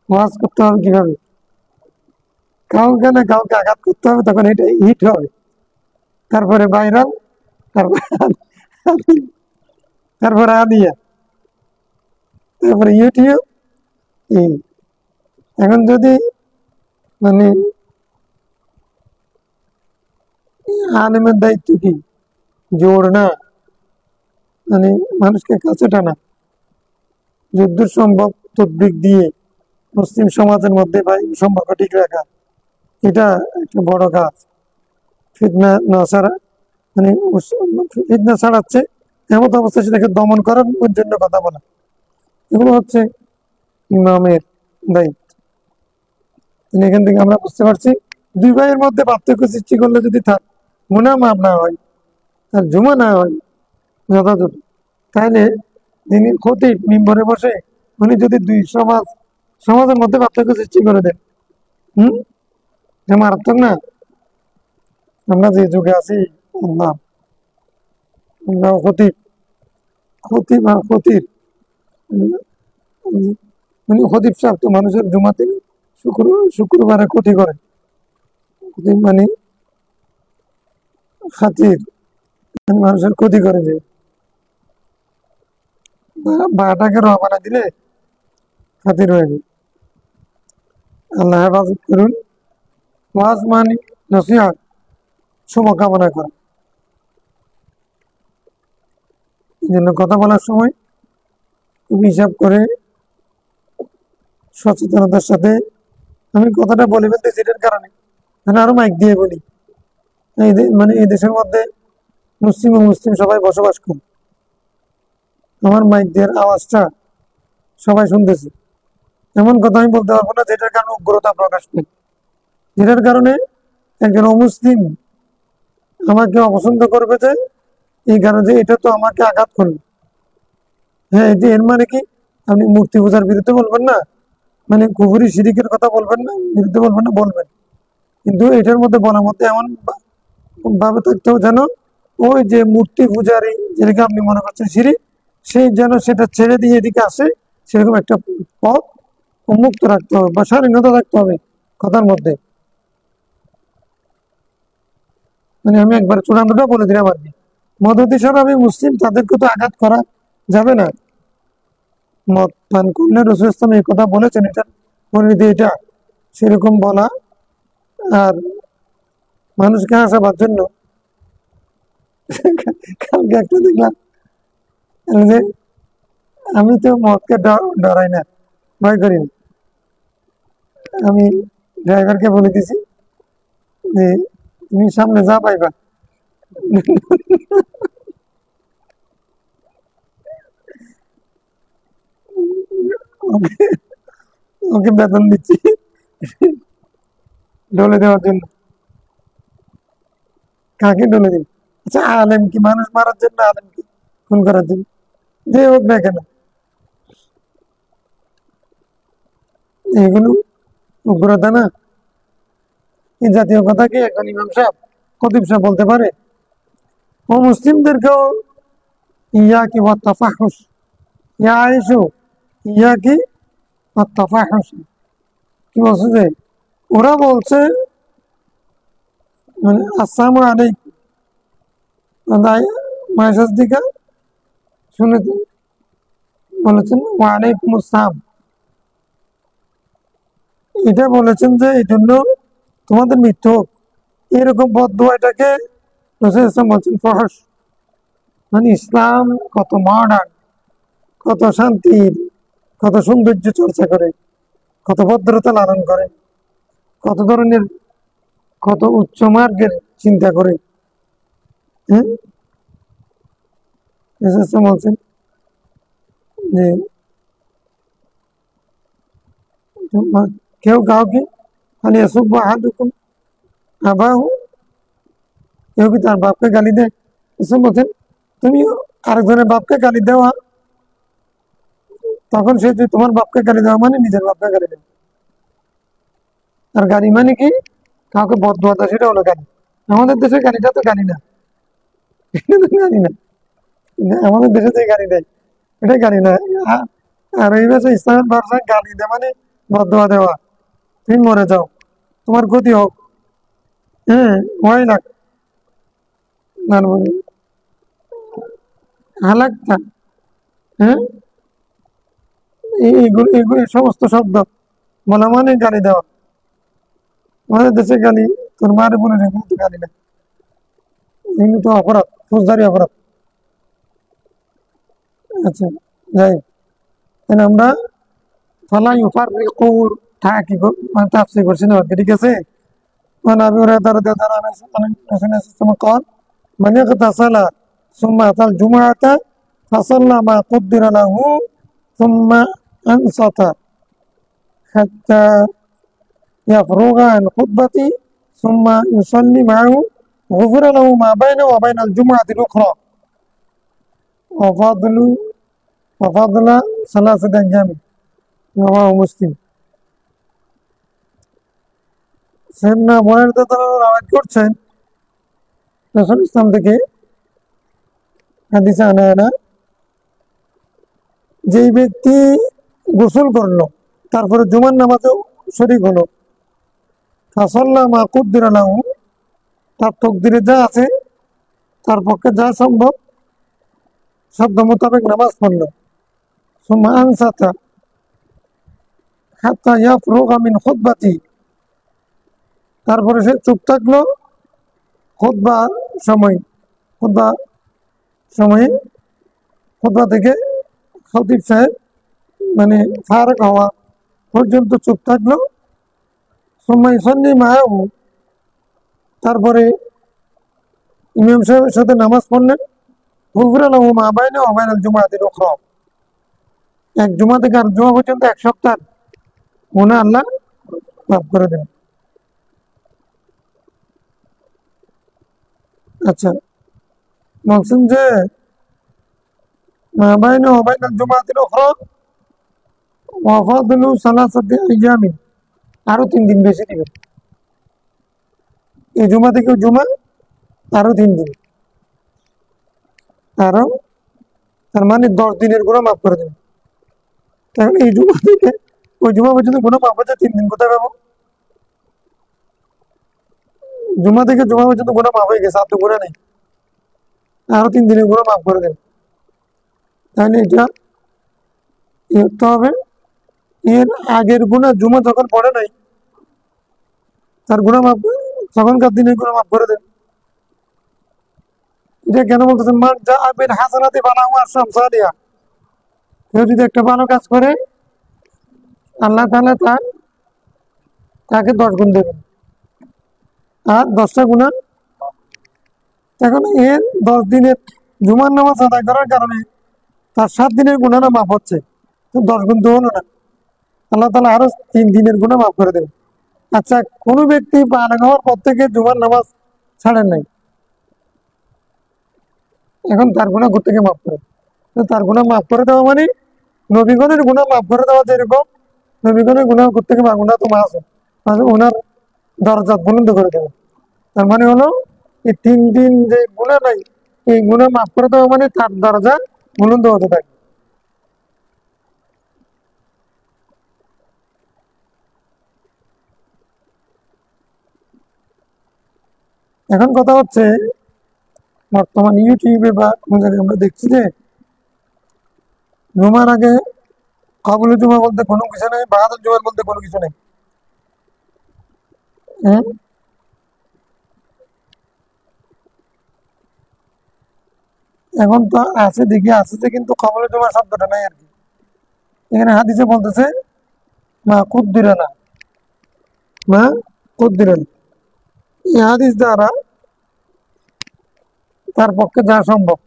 ওয়াজ করতে হবে কিভাবে? কাউকে না কাউকে আঘাত করতে হবে, তখন এটা হিট হবে, তারপরে ভাইরাল, তারপরে তারপরে আদিয়া, তারপরে ইউটিউব। এই এখন যদি মানে আলেমের দায়িত্ব কি? জোর না, মানে মানুষকে কাছে টানা, যদ্দূর সম্ভব তদবিক দিয়ে মুসলিম সমাজের মধ্যে ভাই সম্পর্ক ঠিক রাখা, এটা একটা বড় কাজ। ফিতনা না ছাড়া, মানে ফিতনা ছাড়াচ্ছে এমন অবস্থা, সেটাকে দমন করার জন্য কথা বলা, এগুলো হচ্ছে ইমামের দায়িত্ব। এখান থেকে আমরা বুঝতে পারছি দুই ভাইয়ের মধ্যে পার্থক্য সৃষ্টি করলে যদি তার গুনাহ মাফ না হয়, তার জুমা না হয় যথাযথ, তাহলে যিনি খতিব মিম্বরে বসে উনি যদি দুই সমাজের মধ্যে পার্থক্য সৃষ্টি করে দেন, মারাত্মক না? আমরা যে যুগে আছি, আল্লাহ, আমরা খতিব আর খতিব, উনি খতিব সাহেব তো মানুষের জুমাতে শুক্রবারে ক্ষতি করে, মানে খাতির, মানুষের ক্ষতি করে, যে বাটাকে র বানা দিলে খাতির হয়ে যায়। আল্লাহ হেফাজত করুন। ওয়াজ মানে নসিহত, শুভকামনা করা। এই জন্য কথা বলার সময় খুব হিসাব করে সচেতনতার সাথে আমি কথাটা বলে ফেলতেছি, এটার কারণে আমি আরো মাইক দিয়ে বলি। মানে এই দেশের মধ্যে মুসলিম ও মুসলিম সবাই বসবাস করে, আমার মাইক দিয়ে আওয়াজটা সবাই শুনতেছে। এমন কথা আমি বলতে পারবো না যেটার কারণে উগ্রতা প্রকাশ পায়, যেটার কারণে একজন অমুসলিম আমাকে অপছন্দ করবে, যে এই কারণে এটা তো আমাকে আঘাত করবে। হ্যাঁ, এই যে এর মানে কি আপনি মূর্তি পূজার বিরুদ্ধে বলবেন না, মানে কুফরি শিরিকের কথা বলবেন না, বিরুদ্ধে বলবেন না, বলবেন, কিন্তু এটার মধ্যে বলার মধ্যে এমন ভাবে থাকতে হবে যেন ওই যে মূর্তি পূজারি যেটাকে আপনি মনে করছেন শিরিক, সেই যেন সেটা ছেড়ে দিয়ে এদিকে আসে, সেরকম একটা পথ উন্মুক্ত রাখতে হবে বা স্বাধীনতা রাখতে হবে কথার মধ্যে। মানে আমি একবার চূড়ান্তটা বলে দিলাম আর কি, মদদেশর আমি মুসলিম তাদেরকে তো আঘাত করা যাবে না। মদ পান করলে রসুল ইসলাম এই কথা বলেছেন, এটা পরিণতি এটা, সেরকম বলা আর মানুষকে হাসাবার জন্য। কালকে একটা দেখলাম যে আমি তো মদকে ডরাই না, ভয় করি না। আমি ড্রাইভারকে বলে দিছি যে তুমি সামনে যা পাইবা ওকে বেতন দিচ্ছি ডলে দেওয়ার জন্য। কাকে ডলে দিন? আচ্ছা, আলেম কি মানুষ মারার জন্য, আলেম কি খুন করার জন্য? যে হোক না কেন, এগুলো উগ্রতা না? এই জাতীয় কথা কি এখন ইমাম সাহেব, খতিব সাহেব বলতে পারে? ও মুসলিমদেরকেও ইয়া কি ওয়াত্তাফাহুশ, ইয়া আয়েশু ইয়া কি ওয়াত্তাফাহুশ, কি বলছে যে ওরা বলছে মানে আসসালামু আলাইকুম, মায়ের দিকে শুনেছেন, বলেছেন ওয়ালাইকুম আসসালাম, এটা বলেছেন যে এই জন্য তোমাদের মৃত্যু হোক, এরকম বদদুয়া, এটাকে রাসূল ইসলাম বলছেন ফহশ। মানে ইসলাম কত মডার্ন, কত শান্তির, কত সৌন্দর্য চর্চা করে, কত ভদ্রতা লালন করে, কত ধরনের, কত উচ্চ মার্গের চিন্তা করে। হ্যাঁ, বলছেন যে কেউ কাউকে খালি আহাদুকুম আবাহু, কেউ কি তার বাপকে গালি দেয়? এসব বলছেন তুমি আরেকজনের বাপকে গালি দেওয়া, তখন সে যে তোমার বাপকে গালি দেওয়া মানে নিজের বাপকে গালি দেওয়া। আর গালি মানে কি কাউকে বদদুয়া দেওয়া, সেটা হলো গালি। আমাদের দেশে গালিটা তো গালি না, গালি না, আমাদের দেশে যে গালি দেয় এটা গালি না। আর এই ভাষা ইসলামের ভাষায় গালি দেয় মানে বদদুয়া দেওয়া, তুমি মরে যাও, তোমার ক্ষতি হোক, হ্যাঁ ওয়াই লাগ, হালাক্তা, হ্যাঁ, এইগুলো এগুলো সমস্ত শব্দ বলা মানে গালি দেওয়া। আমাদের দেশে গালি তোর মারে বলে রেখে তো গালি না, এগুলো তো অপরাধ, ফৌজদারি অপরাধ। আচ্ছা, যাই তাহলে আমরা ফালাই ইউফাররিকুর থাকি মানে তাফসীর করছি না, ঠিক আছে? মানে আবু হুরায়রা রাদিয়াল্লাহু আনহু قال من اغتسل ثم أتى الجمعة فصلى ما قدر له ثم أنصت حتى يفرغ عن خطبته ثم يصلي معه غفر له ما بينه وبين الجمعة الأخرى وفضل وفضل 3 أيام رواه مسلم سيدنا أبو هريرة রাওয়ায়াত করছেন রাসূল ইসলাম থেকে হাদিসে আনা যেই ব্যক্তি গোসল করলো তারপরে জুমার নামাজেও শরীক হলো ফাসাল্লা মা কুদ্দিরা লাহু তার তকদিরে যা আছে তার পক্ষে যা সম্ভব শব্দ মোতাবেক নামাজ পড়লো সুম্মা আনসাতা হাত্তা ইয়াফরুগা মিন খুতবাতি তারপরে সে চুপ থাকলো খুতবা সময়ে খুতবা থেকে খতিব সাহেব মানে ফারাক হওয়া পর্যন্ত চুপ থাকলো সময় সন্নি মায়াবু তারপরে ইমাম সাহেবের সাথে নামাজ পড়লেন গুফরা লাহু মা বাইনা ওয়া বাইনাল জুমআতিল উখরা এক জুমা থেকে আর জুমা পর্যন্ত 1 সপ্তাহ গুনাহ আল্লাহ মাফ করে দেন আচ্ছা বলছেন যে মা বাইনা ওয়া বাইনাল জুমআতিল উখরা ওয়া ফাদলু 3 আইয়ামি আরো 3 দিন বেশি দিবেন এই জুমা থেকে জুমা আরো 3 দিন আরো তার মানে 10 দিনের গুনাহ মাফ করে দেবেন তাহলে এই জুমা থেকে ওই জুমা পর্যন্ত গুনাহ মাফ হচ্ছে 3 দিন কোথায় পাবো জুমা থেকে জুমা পর্যন্ত গুনাহ মাফ হয়ে গেছে আর তো গুনাহ নেই আরো 3 দিনের গুনাহ মাফ করে দেবেন তাহলে এটা তো হবে এর আগের গুনাহ জুমা যখন পড়ে নাই তার গুনাহ মাফ তখনকার দিনের গুনাহ মাফ করে দেন এটা কেন বলতেছেন মান যা বিল হাসানাতি ফালাহু আশরু সালিহা কেউ যদি একটা ভালো কাজ করে আল্লাহ তাআলা তাকে 10 গুণ দেবেন আর 10টা গুনাহ এখন এর 10 দিনের জুমার নামাজ আদায় করার কারণে তার 7 দিনের গুনাহ মাফ হচ্ছে তো 10 গুণ তো হলো না আল্লাহ তাআলা আরো 3 দিনের গুনাহ মাফ করে দেবেন আচ্ছা কোন ব্যক্তি বালিগ হওয়ার পর থেকে জুমার নামাজ ছাড়েন নাই এখন তার গুনাহ থেকে মাফ করে তো তার গুনাহ মাফ করে দেওয়া মানে নবীগণের গুনাহ মাফ করে দেওয়া যেরকম নবীগণের গুনাহ থেকে গুনাহ তো মাফ আছে ওনার দরজা বুলন্দ করে দেবে তার মানে হলো এই 3 দিন যে গুনাহ নাই এই গুনাহ মাফ করে দেওয়া মানে তার দরজা বুলন্দ হতে থাকে এখন কথা হচ্ছে বর্তমান ইউটিউবে বা কোন জায়গায় আমরা দেখছি যে জুমার আগে কাবুলে জুমা বলতে কোনো কিছু নেই বাহাদুর জুমার বলতে কোনো কিছু নেই এখন তো আছে দেখি আসছে কিন্তু কাবুলে জুমা শব্দটা নাই আর কি এখানে হাদিসে বলতেছে মা কুদ্দিরা না মা কুদ্দিরা এই হাদিস দ্বারা তার পক্ষে যা সম্ভব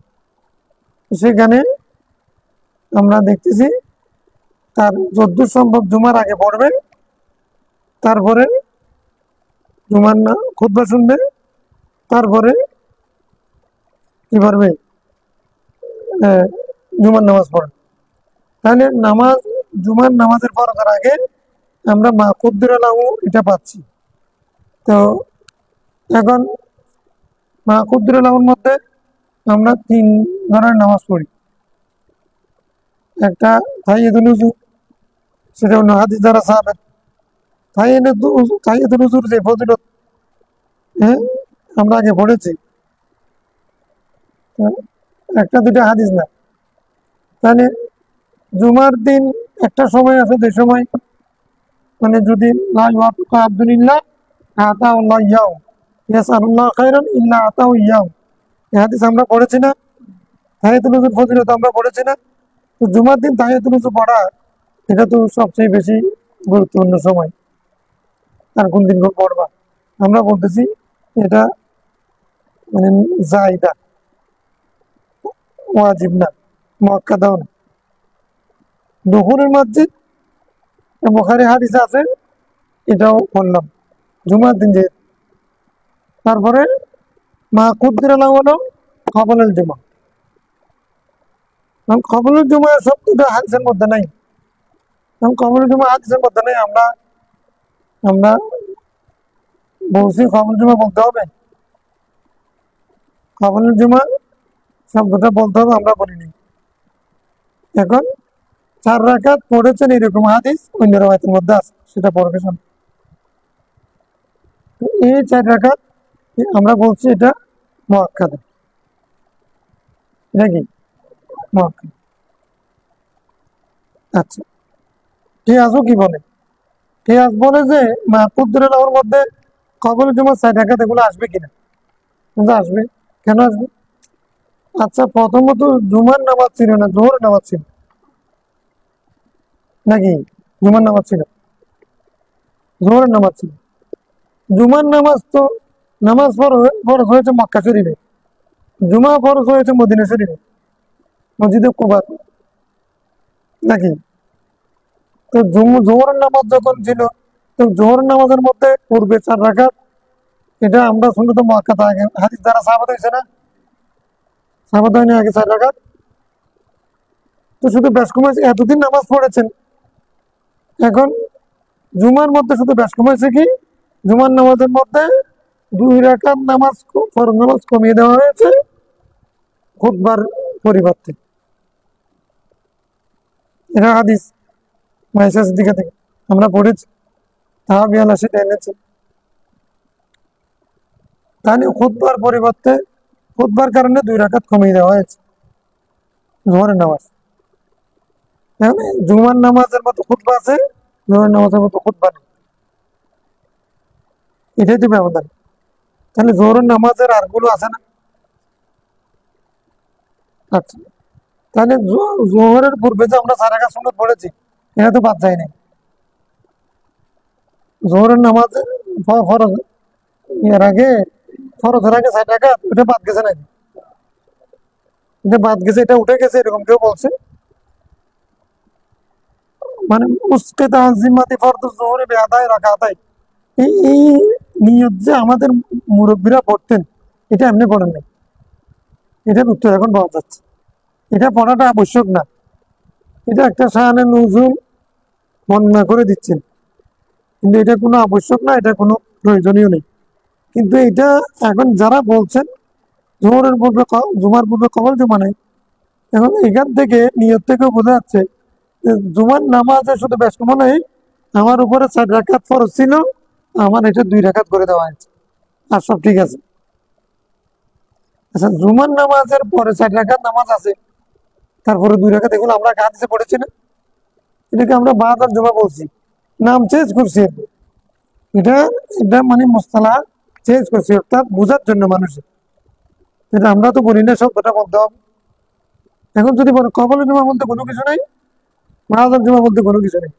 সেখানে আমরা দেখতেছি তার যদ্দূর সম্ভব জুমার আগে পড়বে তারপরে জুমার না খুতবা শুনবে তারপরে কি করবে জুমার নামাজ পড়বে তাহলে নামাজ জুমার নামাজের ফরজের আগে আমরা মা কুদ্দিরা লাহু এটা পাচ্ছি তো এখন মা কুদ্দিরা লাহুর মধ্যে আমরা 3 ধরনের নামাজ পড়ি একটা তাহিয়াতুল উযু সেটা অন্য হাদিস দ্বারা সাবিত তাহিয়াতুল উযুর যে ফজিলত আমরা আগে পড়েছি একটা দুটা হাদিস না তাহলে জুমার দিন একটা সময় আছে যে সময় মানে যদি লা ইউআফিকু আব্দুলিল্লাহ আতাউল্লাহ ইয়াউ ইয়াসআলুল্লাহ খায়রান ইল্লা আতাউ ইয়াউ এই হাদিস আমরা পড়েছি না তাহিয়াতুল উযুর ফজিলত আমরা পড়েছি না তো জুমার দিন তাহিয়াতুল উযু পড়া এটা তো সবচেয়ে বেশি গুরুত্বপূর্ণ সময় আর কোন দিন পড়বা আমরা বলতেছি এটা মানে জায়দা ওয়াজিব না মুআক্কাদাও না দুহুরের মসজিদ বুখারী হাদিসে আছে, এটাও বললাম জুমার দিন যে। তারপরে মা কুদ্দিরা লাহু হলো কবলের জুমা। কবলের জুমা শব্দটা হাদিসের মধ্যে নাই, কবলের জুমা হাদিসের মধ্যে নাই। আমরা আমরা বলছি কবল জুমা বলতে হবে, কবলের জুমা শব্দটা বলতে হবে, আমরা বলিনি। এখন 4 রাকাত পড়েছেন এরকম হাদিস অন্য রাওয়ায়াতের মধ্যে আছে, সেটা পড়বে শোন। এই 4 রাকাত আমরা বলছি এটা মুআক্কাদ, এটা কি মুআক্কাদ। আচ্ছা, কিয়াসও কি বলে? কিয়াস বলে যে মাহফুজুর লাহর মধ্যে কবল জুমা 4 রাকাত এগুলো আসবে কিনা? কিন্তু আসবে। কেন আসবে? আচ্ছা, প্রথমত জুমার নামাজ ছিল না, জোহরের নামাজ ছিল নাকি? জুমার নামাজ ছিল, জোহরের নামাজ ছিল। জুমার নামাজ তো নামাজ ফরজ হয়েছে মক্কা শরীফে, জুমা ফরজ হয়েছে মদিনা শরীফে, মসজিদে কুবা নাকি? তো জোহরের নামাজ যখন ছিল, তো জোহরের নামাজের মধ্যে পূর্বে 4 রাকাত, এটা আমরা শুনলে তো মুআক্কাদ আগে হাদিস দ্বারা সাহাবাত হয়েছে না? সাহাবাত হয়নি আগে 4 রাকাত? তো শুধু বেশ কমেছে, এতদিন নামাজ পড়েছেন, এখন জুমার মধ্যে শুধু বেশ কমেছে কি? জুমার নামাজের মধ্যে 2 রাকাত নামাজ ফরজ নামাজ কমিয়ে দেওয়া হয়েছে খুতবার পরিবর্তে। এটা হাদিস মাইশা সিদ্দিকা থেকে আমরা পড়েছি, সাহাবী আলা সেটা এনেছে। তাহলে খুতবার পরিবর্তে, খুতবার কারণে 2 রাকাত কমিয়ে দেওয়া হয়েছে জোহরের নামাজ। এখন জুমার নামাজের মতো খুতবা আছে, জোহরের নামাজের মতো খুতবা নেই, এটাই তো ব্যবধান। তাহলে জোহরের নামাজের আরগুলো আছে না? আচ্ছা, তাহলে জোহরের পূর্বে যে আমরা 4 রাকাত সুন্নত পড়েছি, এটা তো বাদ যায় না। জোহরের নামাজ ফরজ এর আগে, ফরজের আগে 4 রাকাত, ওটা বাদ গেছে নাকি? এটা বাদ গেছে, এটা উঠে গেছে, এরকম কেউ বলছে? মানে উসকে তাজিমাতি ফরদুজ জোহরে বেআদায় রাকাতাই, এই নিয়ত যে আমাদের মুরব্বীরা পড়তেন, এটা এমনি পড়েন নাই। এটার উত্তর এখন পাওয়া যাচ্ছে। এটা পড়াটা আবশ্যক না, এটা একটা শানে নুজুল বর্ণনা করে দিচ্ছেন, কিন্তু এটা কোনো আবশ্যক না, এটা কোনো প্রয়োজনীয় নেই। কিন্তু এটা এখন যারা বলছেন জোহরের পূর্বে জুমার পূর্বে কবল জুমা নেই, এখন এখান থেকে নিয়ত থেকে বোঝা যাচ্ছে যে জুমার নামাজে শুধু ব্যস্তম নেই, আমার উপরে 4 রাকাত ফরজ ছিল, আমার এটা 2 রাকাত করে দেওয়া হয়েছে, আর সব ঠিক আছে। আচ্ছা, জুমার নামাজের পরে 4 রাকাত নামাজ আছে, তারপরে 2 রাকাত, এগুলো আমরা হাদিসে পড়েছি না? এটাকে আমরা বাদ আর জুমা বলছি, নাম চেঞ্জ করছি। এটা এটা মানে মুস্তালাহ চেঞ্জ করছি, অর্থাৎ বোঝার জন্য মানুষের। এটা আমরা তো বলি না, শব্দটা বলতে হবে। এখন যদি বলে কবল জুমা বলতে কোনো কিছু নাই, বাদ জুমা বলতে কোনো কিছু নেই,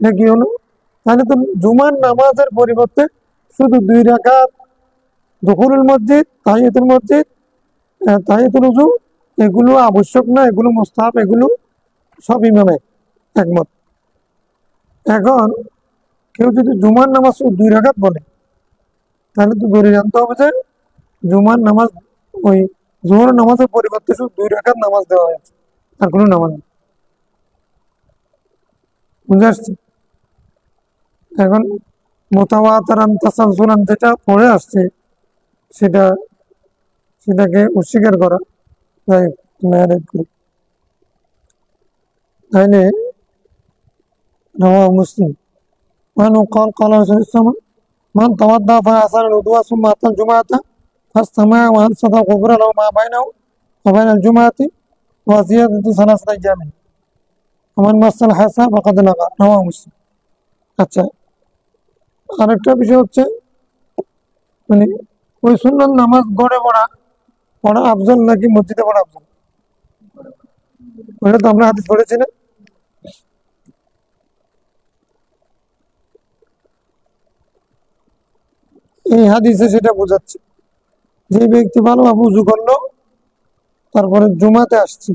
এটা কি হলো? তাহলে তো জুমার নামাজের পরিবর্তে শুধু 2 রাকাত দুখুলুল মসজিদ, তাহিয়াতুল মসজিদ, তাহিয়াতুল উযু, এগুলো আবশ্যক না, এগুলো মুস্তাহাব, এগুলো সব ইমামে একমত। এখন কেউ যদি জুমার নামাজ 2 রাকাত বলে, তাহলে তো ধরে জানতে হবে যে জুমার নামাজ ওই জোহর নামাজের পরিবর্তে শুধু 2 রাকাত নামাজ দেওয়া হয়েছে, আর কোনো নামাজ নেই। বুঝে আসছে? এখন মুতাওয়াতিরান তাসালসুলান যেটা পড়ে আসছে, সেটা সেটাকে অস্বীকার করা যাই মেয়ারেজ করি। তাইলে রাওয়াহু মুসলিম মান قال قال رسول الله من توضأ فأحسن الوضوء ثم أتى الجمعة فاستمع وأنصت غفر له ما بينه وبين الجمعة وزيادة 3 أيام ومن مس الحسى فقد لغى রাওয়াহু মুসলিম। আচ্ছা, আরেকটা বিষয় হচ্ছে, মানে ওই সুন্নাত নামাজ গড়ে পড়া পড়া আফজল নাকি মসজিদে পড়া আফজল? ওটা তো আমরা হাদিস পড়েছি না? এই হাদিসে সেটা বোঝাচ্ছে, যে ব্যক্তি ভালোভাবে উযু করলো, তারপরে জুমাতে আসছে,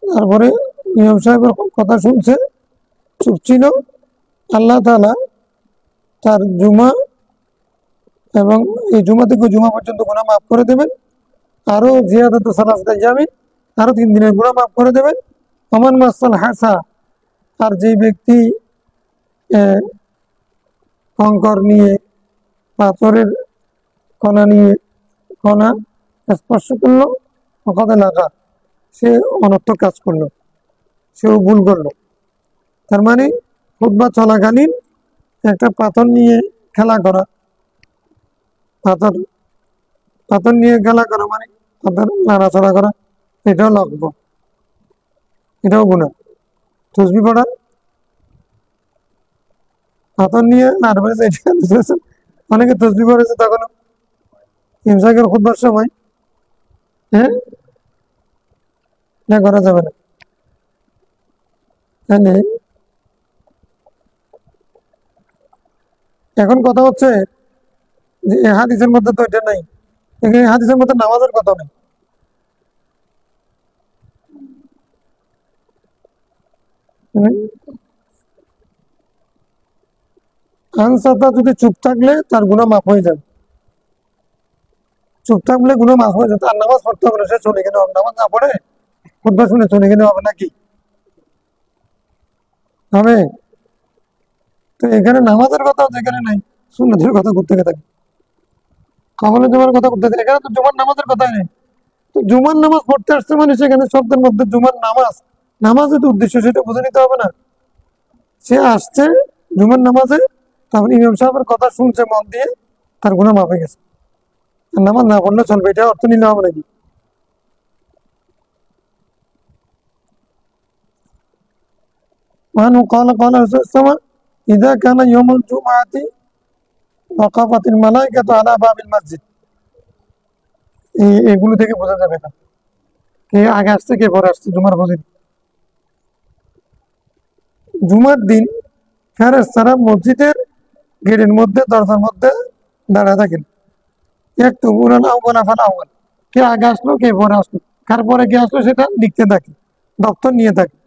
তারপরে ইমাম সাহেবের কথা শুনছে, চুপ ছিল, আল্লাহ তাআলা তার জুমা এবং এই জুমা থেকে জুমা পর্যন্ত গুনাহ মাফ করে দেবেন, আরো জিয়াদাতু সালাসাতি আইয়ামিন, আরো 3 দিনের গুনাহ মাফ করে দেবেন। ওমান মাসাল হাসা, আর যে ব্যক্তি কঙ্কর নিয়ে, পাথরের কণা নিয়ে, কণা স্পর্শ করলো, কদে লাগা, সে অনর্থক কাজ করলো, সেও ভুল করলো। তার মানে খুতবা চলাকালীন একটা পাথর নিয়ে খেলা করা, পাথর পাথর নিয়ে খেলা করা মানে পাথর নাড়াচড়া করা, এটাও লাগবো, এটাও গুনাহ। তসবিহ পড়া, পাথর নিয়ে নাড়বে, অনেকে তসবিহ পড়েছে তখন ইমসাকের খুতবার সময়, হ্যাঁ, না করা যাবে না। মানে এখন কথা হচ্ছে যে এই হাদিসের মধ্যে তো এটা নাই, এখানে হাদিসের মধ্যে নামাজের কথা নেই। আনসারটা যদি চুপ থাকলে তার গুনাহ মাফ হয়ে যাবে, চুপ থাকলে গুনাহ মাফ হয়ে যাবে, আর নামাজ পড়তে হবে না, সে চলে গেলে হবে, নামাজ না পড়ে খুতবা শুনে চলে গেলে হবে নাকি? হবে? তো এখানে নামাজের কথা যেখানে নাই, সুন্নতের কথা করতে থাকে, কখনো জুমার কথা করতে থাকে, এখানে তো জুমার নামাজের কথাই নেই। তো জুমার নামাজ পড়তে আসছে মানে সেখানে শব্দের মধ্যে জুমার নামাজ, নামাজের তো উদ্দেশ্য সেটা বুঝে নিতে হবে না? সে আসছে জুমার নামাজে, তারপর ইমাম সাহেবের কথা শুনছে মন দিয়ে, তার গুনাহ মাফ হয়ে গেছে, আর নামাজ না পড়লে চলবে, এটা অর্থ নিলে হবে নাকি? وعنه قال قال رسول الله صلى الله عليه وسلم إذا كان يوم الجمعة وقفت الملائكة على باب المسجد। এগুলো থেকে বোঝা যাবে না কে আগে আসছে কে পরে আসছে জুমার ফজিলত। জুমার দিন ফেরেশতারা মসজিদের গেটের মধ্যে, দরজার মধ্যে দাঁড়ায় থাকেন, একটু পুরান আহ্বান আফান আহ্বান, কে আগে আসলো কে পরে আসলো, কার পরে কে আসলো সেটা লিখতে থাকে, দপ্তর নিয়ে থাকে।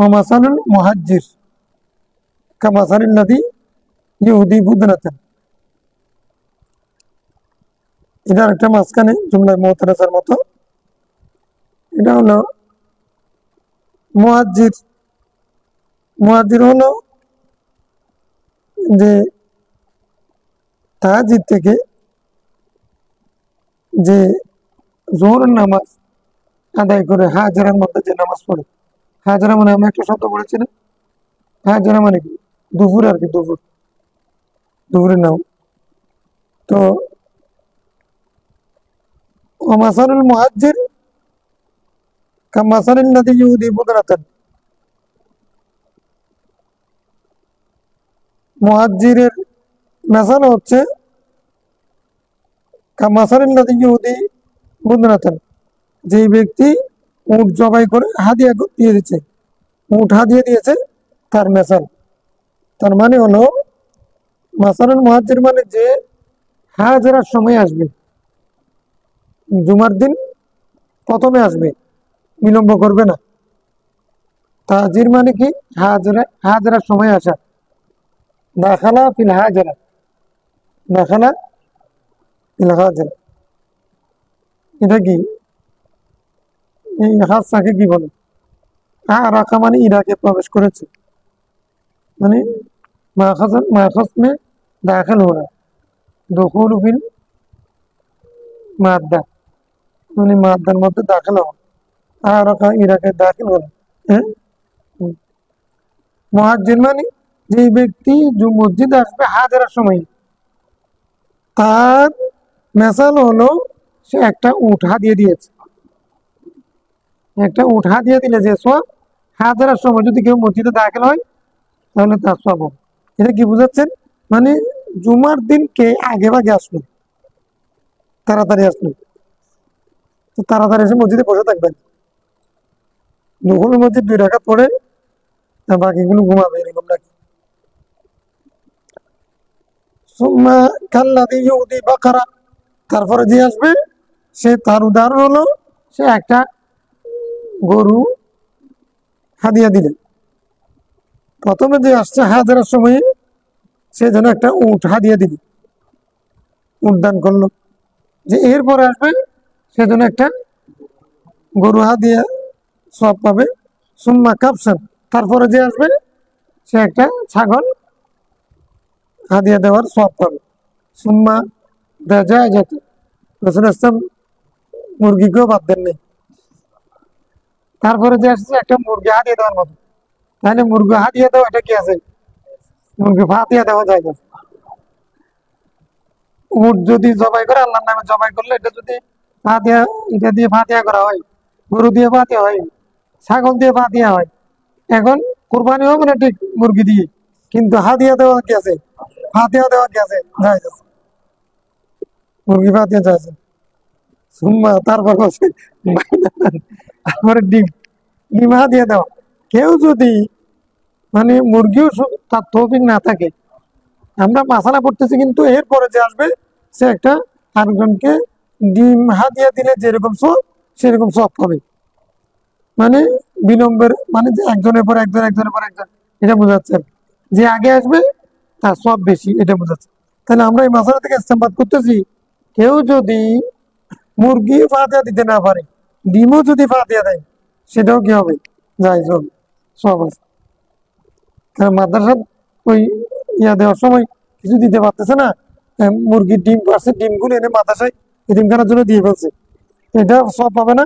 ওমাসানুল মুহাজ্জির কামাসালিল্লাযী ইউদি বুদনাতান, এটার একটা মাঝখানে জুমলায় মুতারাসার মতো, এটা হলো মুহাজ্জির। মুহাজ্জির হলো যে তাহাজ্জুদ থেকে যে যোহরের নামাজ আদায় করে হাজরার মধ্যে যে নামাজ পড়ে, হাজরা মানে আমরা একটা শব্দ পড়েছি না, হাজরা মানে কি দুপুর আর কি, দুপুর, দুপুরের নাম। তো ওমাসানুল মুহাজ্জির কামাসালিল্লাযী ইউদি বুদনাতান, মুহাজ্জিরের মেসাল হচ্ছে কামাসালিল্লাযী ইউদি বুদনাতান, যে ব্যক্তি উট জবাই করে হাদিয়া দিয়ে দিচ্ছে, উট হাদিয়া দিয়েছে, তার মেসাল। তার মানে হলো মাসানুল মুহাজ্জির মানে যে হাজরার সময় আসবে, জুমার দিন প্রথমে আসবে, বিলম্ব করবে না। তাজির মানে কি হাজরা, হাজরার সময় আসা, দাখালা ফিল হাজরা, দাখালা ফিল হাজরা, এটা কি এই হাজটাকে কি বলে? আরাকা মানে ইরাকে প্রবেশ করেছে, মানে মাখাজ মে দাখিল হওয়া, দুখুল ফিল মাদ্দা, মানে মাদ্দার মধ্যে দাখিল হওয়া, আরাকা ইরাকে দাখিল হওয়া। হ্যাঁ, মুহাজ্জির মানে যে ব্যক্তি মসজিদে আসবে হাজরার সময়, তার মেসাল হলো সে একটা উট হাদিয়ে দিয়েছে, একটা উট হাদিয়ে দিলে যে সব, হাজরার সময় যদি কেউ মসজিদে দাখিল হয় তাহলে তার সব। এটা কি বুঝাচ্ছেন? মানে জুমার দিন কে আগে ভাগে আসলো, তাড়াতাড়ি আসলো, তো তাড়াতাড়ি এসে মসজিদে বসে থাকবেন, দুপুরের মসজিদ 2 রাকাত পড়ে বাকিগুলো ঘুমাবে, এরকম নাকি? সুম্মা কাল্লাযী ইউদি বাকারা, তারপরে যে আসবে সে, তার উদাহরণ হলো সে একটা গরু হাদিয়া দিলেন। প্রথমে যে আসছে হাজারের সময় সে যেন একটা উট হাদিয়া দিল, উট দান করলো। যে এরপরে আসবে সে যেন একটা গরু হাদিয়া সব পাবে। সুম্মা কাপসান, তারপরে যে আসবে সে একটা ছাগল হাদিয়া দেওয়ার সব পাবে। সুম্মা দেখা যেত রসুল ইসলাম মুরগিকেও বাদ দেন নেই। তারপরে যে আসছে একটা মুরগি হাদিয়া দেওয়ার মতো, তাহলে মুরগি হাদিয়া দেওয়া এটা কি আছে? মুরগি ফাতিয়া দেওয়া যায় না। উট যদি জবাই করে আল্লাহর নামে জবাই করলে এটা যদি ফাতিয়া, এটা দিয়ে ফাতিয়া করা হয়, গরু দিয়ে ফাতিয়া হয়, ছাগল দিয়ে ফাতিয়া হয়। এখন কুরবানি হবে না ঠিক মুরগি দিয়ে, কিন্তু হাদিয়া দেওয়া কি আছে? ফাতিয়া দেওয়া কি আছে? জায়েজ আছে, মুরগি ফাতিয়া জায়েজ আছে। সুম্মা তারপর বলছে তারপরে ডিম, ডিম হাদিয়া দেওয়া। কেউ যদি মানে মুরগিও তার তৌফিক না থাকে, আমরা মাসালা পড়তেছি, কিন্তু এরপরে যে আসবে সে একটা আরেকজনকে ডিম হাদিয়া দিলে যেরকম সব সেরকম সব পাবে। মানে বিলম্বের মানে যে একজনের পর একজন, একজনের পর একজন, এটা বোঝাচ্ছে। যে আগে আসবে তার সব বেশি, এটা বোঝাচ্ছে। তাহলে আমরা এই মাসালা থেকে ইস্তেমবাদ করতেছি, কেউ যদি মুরগি ফাতিয়া দিতে না পারে, ডিমও যদি ফাতিয়া দেয়, সেটাও কি হবে? যাই হবে, সব আছে। কারণ মাদ্রাসা ওই দেওয়ার সময় কিছু দিতে পারতেছে না, মুরগির ডিম পারছে, ডিমগুলো এনে মাদ্রাসায় এতিমখানার জন্য দিয়ে ফেলছে, এটা সব পাবে না।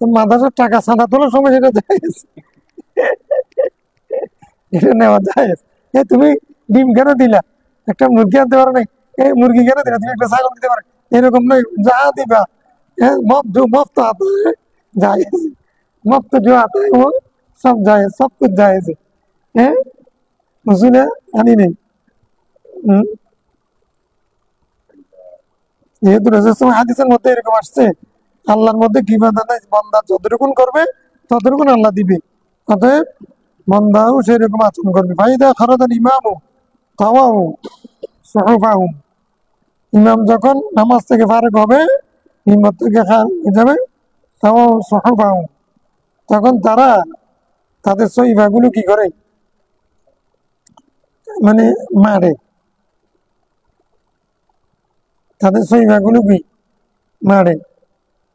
তো মাদ্রাসার টাকা চাঁদা তোলার সময় সেটা জায়েজ, এটা নেওয়া জায়েজ। তুমি ডিম কেন দিলা, একটা মুরগি আনতে পারো নাই, এই মুরগি কেন দিলা, তুমি একটা ছাগল দিতে পারো, এরকম নয়, যা দিবা মফত आता है जायज, मुफ्त जो आता है वो सब जायज, सब कुछ जायज है। রসুলে আনি নেই। যেহেতু রসুল হাদিসের মধ্যে এরকম আসছে, আল্লাহর মধ্যে কি বাধা নাই, বান্দা যতটুকুন করবে ততটুকুন আল্লাহ দিবে। অতএব বান্দাও সেরকম আচরণ করবে। ফাইদা খারাজাল ইমামু তাওয়াহু সুহুফাহুম, ইমাম যখন নামাজ থেকে ফারেক হবে, মিম্বর থেকে যাবে, তাওয়াহু সুহুফাহুম, তখন তারা তাদের সহিফাগুলো কি করে, মানে মারে, তাদের সহিফাগুলো কি মারে,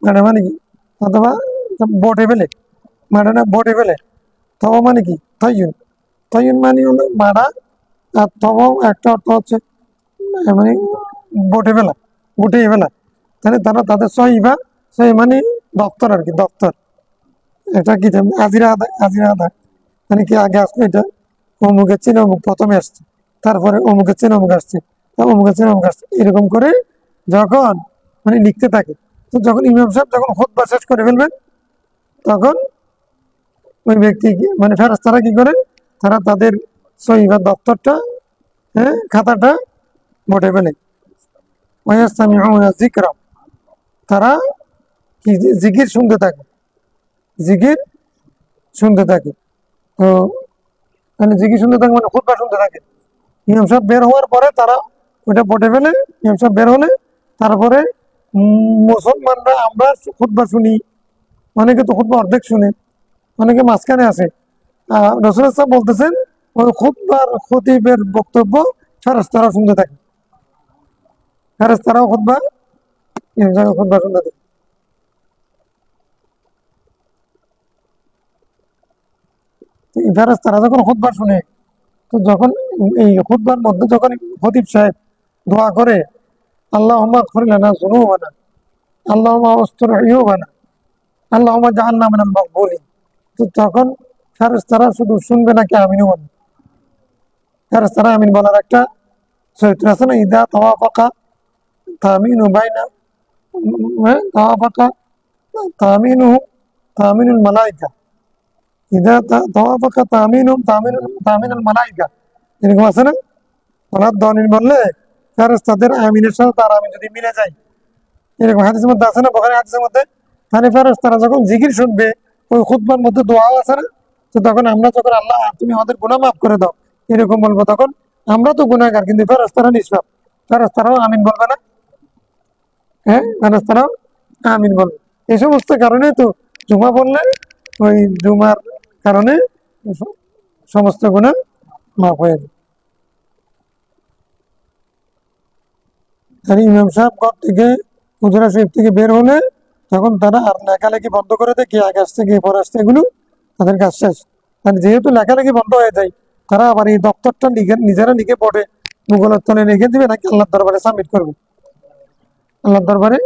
মারে মানে কি, অথবা বটে ফেলে, মারে না বটে ফেলে। তবা মানে কি তয়ুন, তয়ুন মানে হলো মারা, আর তবাও একটা অর্থ হচ্ছে মানে বটে ফেলা, গুটিয়ে ফেলা। তাহলে তারা তাদের সহিফা, সহি মানে দপ্তর আর কি, দপ্তর। এটা কি আজিরা আদায়, আজিরা আদায় মানে কি আগে আসলো এটা অমুকের চেনে অমুক প্রথমে আসছে, তারপরে অমুকের চেনে অমুক আসছে, অমুকের চেনে অমুক আসছে, এরকম করে যখন মানে লিখতে থাকে। তো যখন ইমাম সাহেব যখন খুতবা শেষ করে ফেলবেন, তখন ওই ব্যক্তি মানে ফেরেশতারা কি করে, তারা তাদের সহি বা দপ্তরটা, হ্যাঁ খাতাটা বটে ফেলে। ওয়ায়াস্তামিউনা যিকরা, তারা কি জিকির শুনতে থাকে, জিকির শুনতে থাকে। তো মানে জিকির শুনতে থাকে মানে খুতবা শুনতে থাকে। ইমাম সাহেব বের হওয়ার পরে তারা ওইটা বটে ফেলে, ইমাম সাহেব বের হলে তারপরে মুসলমানরা আমরা খুতবা শুনি, অনেকে তো খুতবা অর্ধেক শুনে, অনেকে মাঝখানে আসে। রসুল সাহেব বলতেছেন ওই খুতবার খতিবের বক্তব্য ফেরেশতারা শুনতে থাকে, ফেরেশতারাও খুতবা ইমাম সাহেবের খুতবা শুনতে থাকে। ফেরেশতারা যখন খুতবা শুনে, তো যখন এই খুতবার মধ্যে যখন খতিব সাহেব দোয়া করে, আল্লাহুম্মা গফির লানা যুনুবানা, আল্লাহুম্মা আস্তুর উয়ুবানা, আল্লাহুম্মা জাআলনা মিনাল মাকবুলিন, তো তখন ফেরেশতারা শুধু শুনবে নাকি আমিনও বলবে? ফেরেশতারা আমিন বলার একটা চরিত্র আছে না, ইদা তাওয়াফাকা তামিনু বাইনা, তাওয়াফাকা তামিনু তামিনুল মালাইকা, ইদা তাওয়াফাকা তামিনু তামিনুল মালাইকা, এরকম আছে না? ওনার দনিন বললে ফেরেশতাদের আমিনের সাথে তার আমিন যদি মিলে যায়, এরকম হাদিসের মধ্যে আছে না, বুখারী হাদিসের মধ্যে। তাহলে ফেরেশতারা যখন জিকির শুনবে, ওই খুতবার মধ্যে দোয়াও আছে না, তো তখন আমরা যখন আল্লাহ তুমি আমাদের গুনাহ মাফ করে দাও এরকম বলবো, তখন আমরা তো গুনাহগার, কিন্তু ফেরেশতারা নিষ্পাপ, ফেরেশতারাও আমিন বলবে না? হ্যাঁ, ফেরেশতারাও আমিন বলবে। এই সমস্ত কারণে তো জুমা পড়লে ওই জুমার কারণে সমস্ত গুনাহ মাফ হয়ে যায়। আর ইমাম সাহেব ঘর থেকে হুজরা শরীফ থেকে বের হলে তখন তারা আর লেখালেখি বন্ধ করে দেয়, কি আগে আসছে কি পরে আসছে, এগুলো তাদের কাজ শেষ। আর যেহেতু লেখালেখি বন্ধ হয়ে যায়, তারা আবার এই দপ্তরটা নিজেরা লিখে পড়ে মুঘলের তলে লিখে দিবে নাকি আল্লাহর দরবারে সাবমিট করবে আল্লাহর দরবারে।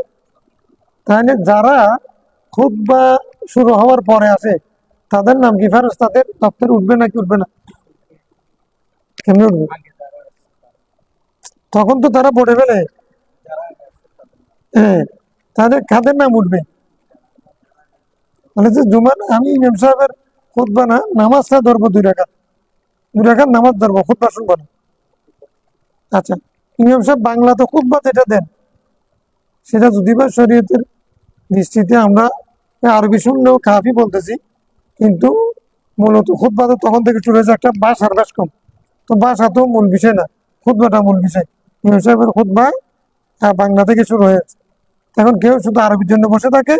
তাহলে যারা খুতবা শুরু হওয়ার পরে আসে তাদের নাম কি ফেরেশতা তাদের দপ্তরে উঠবে নাকি উঠবে না? কেমনে উঠবে? তখন তো তারা পড়ে ফেলে। হ্যাঁ, তাদের কাদের নাম উঠবে? বলে যে জুমার আমি ইমাম সাহেবের খুতবা না, নামাজটা ধরবো 2 রাকাত, 2 রাকাত নামাজ ধরবো, খুতবা শুনবো না। আচ্ছা, ইমাম সাহেব বাংলা তো খুতবা যেটা দেন সেটা যদি বা শরীয়তের দৃষ্টিতে আমরা আরবি শুনলেও কাফি বলতেছি, কিন্তু মূলত খুতবা তো তখন থেকে শুরু হয়েছে, একটা ভাষার বেশ কম, তো ভাষা তো মূল বিষয় না, খুতবাটা মূল বিষয়। ইমাম সাহেবের খুতবা বাংলা থেকে শুরু হয়েছে। এখন কেউ শুধু আরবির জন্য বসে থাকে,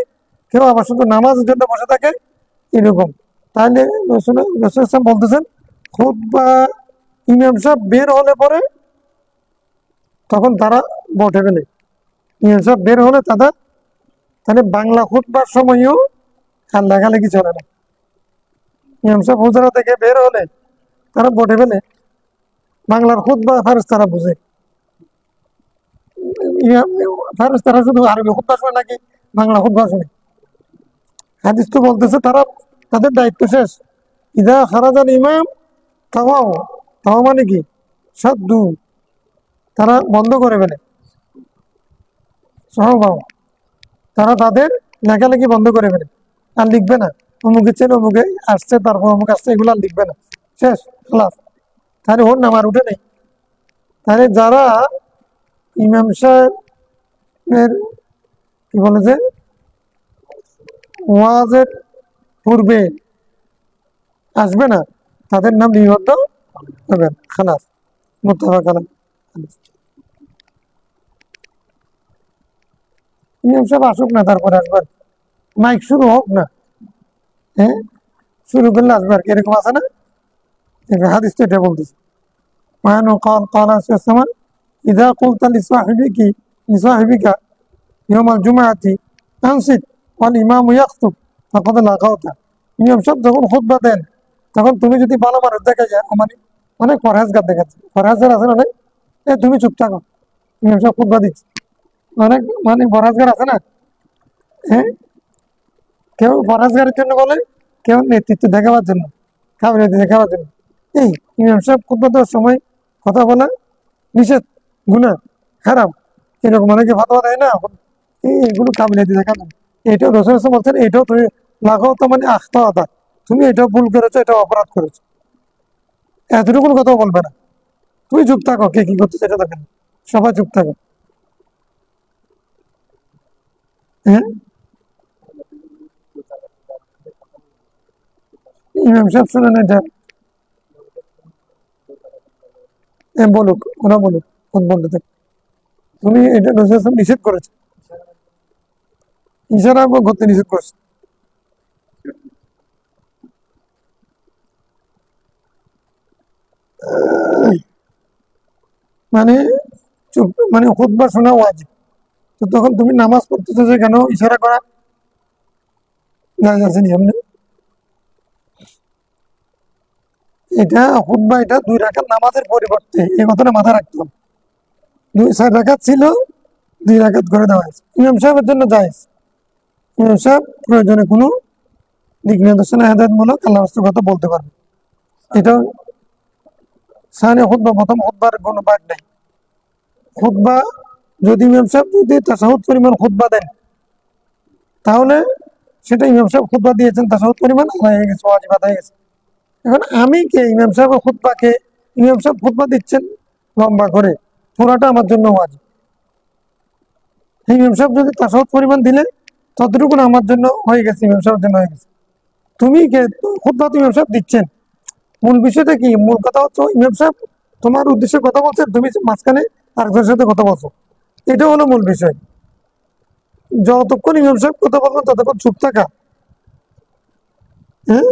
কেউ আবার শুধু নামাজের জন্য বসে থাকে, এরকম। তাহলে রাসূল ইসলাম বলতেছেন খুতবা ইমাম সাহেব বের হলে পরে তখন তারা বটে ফেলে, ইমাম সাহেব বের হলে তাদের, তাহলে বাংলা খুতবার সময়ও আর লেখালেখি চলে না। ইমাম সাহেব হুজরা থেকে বের হলে তারা বটে ফেলে, বাংলার খুতবা ফেরেশতারা বুঝে। ফেরেশতারা শুধু আরবি খুতবা শুনে নাকি বাংলা খুতবা শুনে? হাদিস তো বলতেছে তারা, তাদের দায়িত্ব শেষ। ইদা খারাজাল ইমাম তাওয়াও, তাওয়া মানে কি? সাদ্দু, তারা বন্ধ করে ফেলে, সহবাও, তারা তাদের লেখালেখি বন্ধ করে ফেলে, আর লিখবে না। অমুকে চেন অমুকে আসছে, তারপর অমুক আসছে, এগুলো আর লিখবে না, শেষ ক্লাস। তাহলে ওর নাম আর উঠে নেই। তাহলে যারা ইমাম সাহেবের কি বলে যে ওয়াজের পূর্বে আসবে না, তাদের নাম লিপিবদ্ধ হবে না, খালাস, মুত্তাফাক আলাইহ। ইমাম সাহেব আসুক না, তারপরে আসবার, মাইক শুরু হোক না, হ্যাঁ, শুরু করলে আসবার, এরকম আছে না? হাদিস তো এটা বলতেছে। وعنه قال قال صلى الله عليه وسلم إذا قلت لصاحبك يوم الجمعة أنصت والإمام يخطب فقد لغوت। ইমাম সাহেব যখন খুতবা দেন তখন তুমি যদি ভালো মানুষ দেখা যায়, মানে অনেক পরহেজগার দেখাচ্ছে, পরহেজগার আছে অনেক, তুমি চুপ থাকো, ইমাম সাহেব খুতবা দিচ্ছে, অনেক মানে পরহেজগার আছে না, হ্যাঁ, কেউ পরহেজগারের জন্য বলে, কেউ নেতৃত্ব দেখাবার জন্য, কাবিনেতি দেখাবার জন্য। এই ইমাম সাহেব খুতবা দেওয়ার সময় কথা বলা নিষেধ, গুনাহ, হারাম, এরকম অনেকে ফতোয়া দেয় না, এইগুলো কাবিনেতি দেখানো। এটাও রাসূল সাল্লাল্লাহু আলাইহি ওয়াসাল্লাম বলছেন, এটাও তুমি লাগাও, তো মানে আখতা আদা, তুমি এটাও ভুল করেছো, এটাও অপরাধ করেছো, এতটুকু কথা বলবে না, তুই চুপ থাকো, কে কি করতেছে এটা দেখেন, সবাই চুপ থাকো। হ্যাঁ, ইমাম সাহেব শুনেন এটা, বলুক, ওরা বলুক, বলতে থাক, তুমি এটা রাসূল সাল্লাল্লাহু আলাইহি ওয়াসাল্লাম নিষেধ করেছে, ইশারা করতে নিষেধ করছে। মানে চুপ, মানে খুতবা শোনা ওয়াজিব, তো তখন তুমি নামাজ পড়তেছো যে কেন ইশারা করা জায়েজ আছে নি? এমনি এটা খুতবা, এটা 2 রাকাত নামাজের পরিবর্তে, এই কথাটা মাথায় রাখতে হবে। 4 রাকাত ছিল, 2 রাকাত করে দেওয়া হয়েছে, ইমাম সাহেবের জন্য জায়েজ। ইমাম সাহেব প্রয়োজনে কোনো দিক নির্দেশনা হেদায়েতমূলক আল্লাহর রাস্তার কথা বলতে পারবে। এটা সানি খুতবা, প্রথম খুতবার কোনো বাদ নাই। খুতবা যদি ইমাম সাহেব যদি তাশাহুদ পরিমাণ খুতবা দেন, তাহলে সেটা ইমাম সাহেব খুতবা দিয়েছেন তাশাহুদ পরিমাণ হয়ে গেছে, ওয়াজিব আদায় হয়ে গেছে। এখন আমি কে? ইমাম সাহেবের খুতবাকে, ইমাম সাহেব খুতবা দিচ্ছেন লম্বা করে, পুরাটা আমার জন্য ওয়াজিব। ইমাম সাহেব যদি তাশাহুদ পরিমাণ দিলেন, ততটুকু আমার জন্য হয়ে গেছে, ইমাম সাহেবের জন্য হয়ে গেছে। তুমি কে? খুতবা তো ইমাম সাহেব দিচ্ছেন, মূল বিষয়টা কি? মূল কথা হচ্ছে ইমাম সাহেব তোমার উদ্দেশ্যে কথা বলছেন, তুমি মাঝখানে আরেকজনের সাথে কথা বলছো, এটা হলো মূল বিষয়। যতক্ষণ ইমাম সাহেব কথা বলবেন ততক্ষণ চুপ থাকা, হ্যাঁ,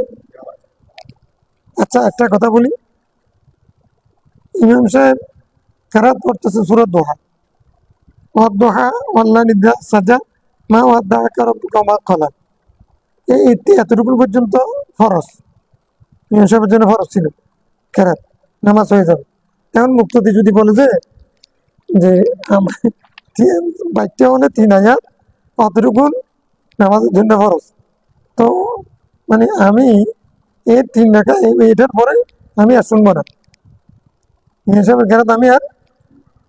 আচ্ছা একটা কথা বলি, ইমাম সাহেব কেরাত পড়তেছে সূরা দোহা, ওয়াদ-দোহা ওয়াল-লাইলি ইযা সাজা মা ওয়াদ্দাআকা রাব্বুকা ওয়া মা ক্বালা, এতটুকু পর্যন্ত ফরজ, ইমাম সাহেবের জন্য ফরজ ছিল কেরাত, নামাজ হয়ে যাবে। এখন মুক্তদি যদি বলে যে যে বাইকটা হলে 3 আয়াত, অতটুকু নামাজের জন্য ফরজ, তো মানে আমি এই 3 রাকাত এটার পরে আমি আর শুনবো না, ইমাম সাহেবের কেরাত আমি আর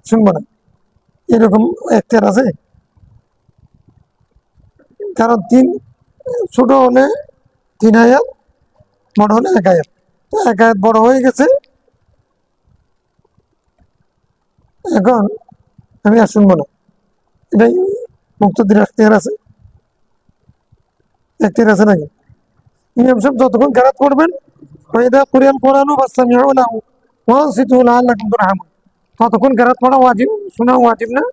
শুনবো না, এরকম একটা আছে। কারণ ছোট হলে 3 আয়াত, বড় হলে 1 আয়াত, তো 1 আয়াত বড় হয়ে গেছে, এখন আমি আর শুনবো না, এটাই মুক্তদির এখতিয়ার আছে, এখতিয়ার আছে নাকি? ইমাম সাহেব যতক্ষণ কেরাত করবেন, ওয়াইদা কুরিয়াল কোরআনু ফাসতামিউ লাহু ওয়ানসিতু লাআল্লাকুম তুরহামুন, ততক্ষণ কেরাত পড়া ওয়াজিব, শোনা ওয়াজিব না।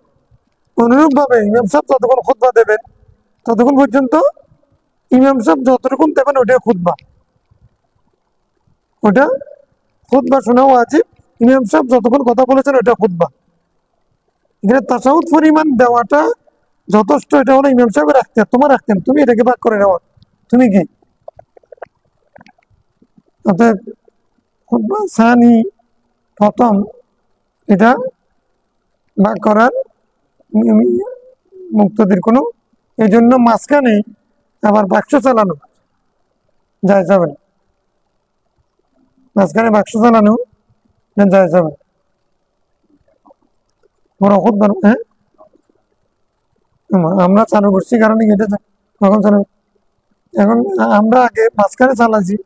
অনুরূপভাবে ইমাম সাহেব যতক্ষণ খুতবা দেবেন, ততক্ষণ পর্যন্ত ইমাম সাহেব যতটুকুন দেবেন ওটা খুতবা, ওটা খুতবা শোনা ওয়াজিব। ইমাম সাহেব যতক্ষণ কথা বলেছেন ওটা খুতবা, এখানে তাশাহুদ পরিমাণ দেওয়াটা যথেষ্ট, এটা হলো ইমাম সাহেবের এখতিয়ার, তোমার এখতিয়ার, তুমি এটাকে ভাগ করে নেওয়া, তুমি কি অর্থাৎ খুতবা সানি প্রথম, এটা ভাগ করার মুক্তদির কোনো, এই জন্য মাঝখানে আবার বাক্স চালানো যায় যাবে না, মাঝখানে বাক্স চালানো যায় যাবে না, বড় খুতবা। হ্যাঁ, আমরা চালু করছি কারণে এটা তখন চালু, এখন আমরা আগে মাঝখানে চালাচ্ছি,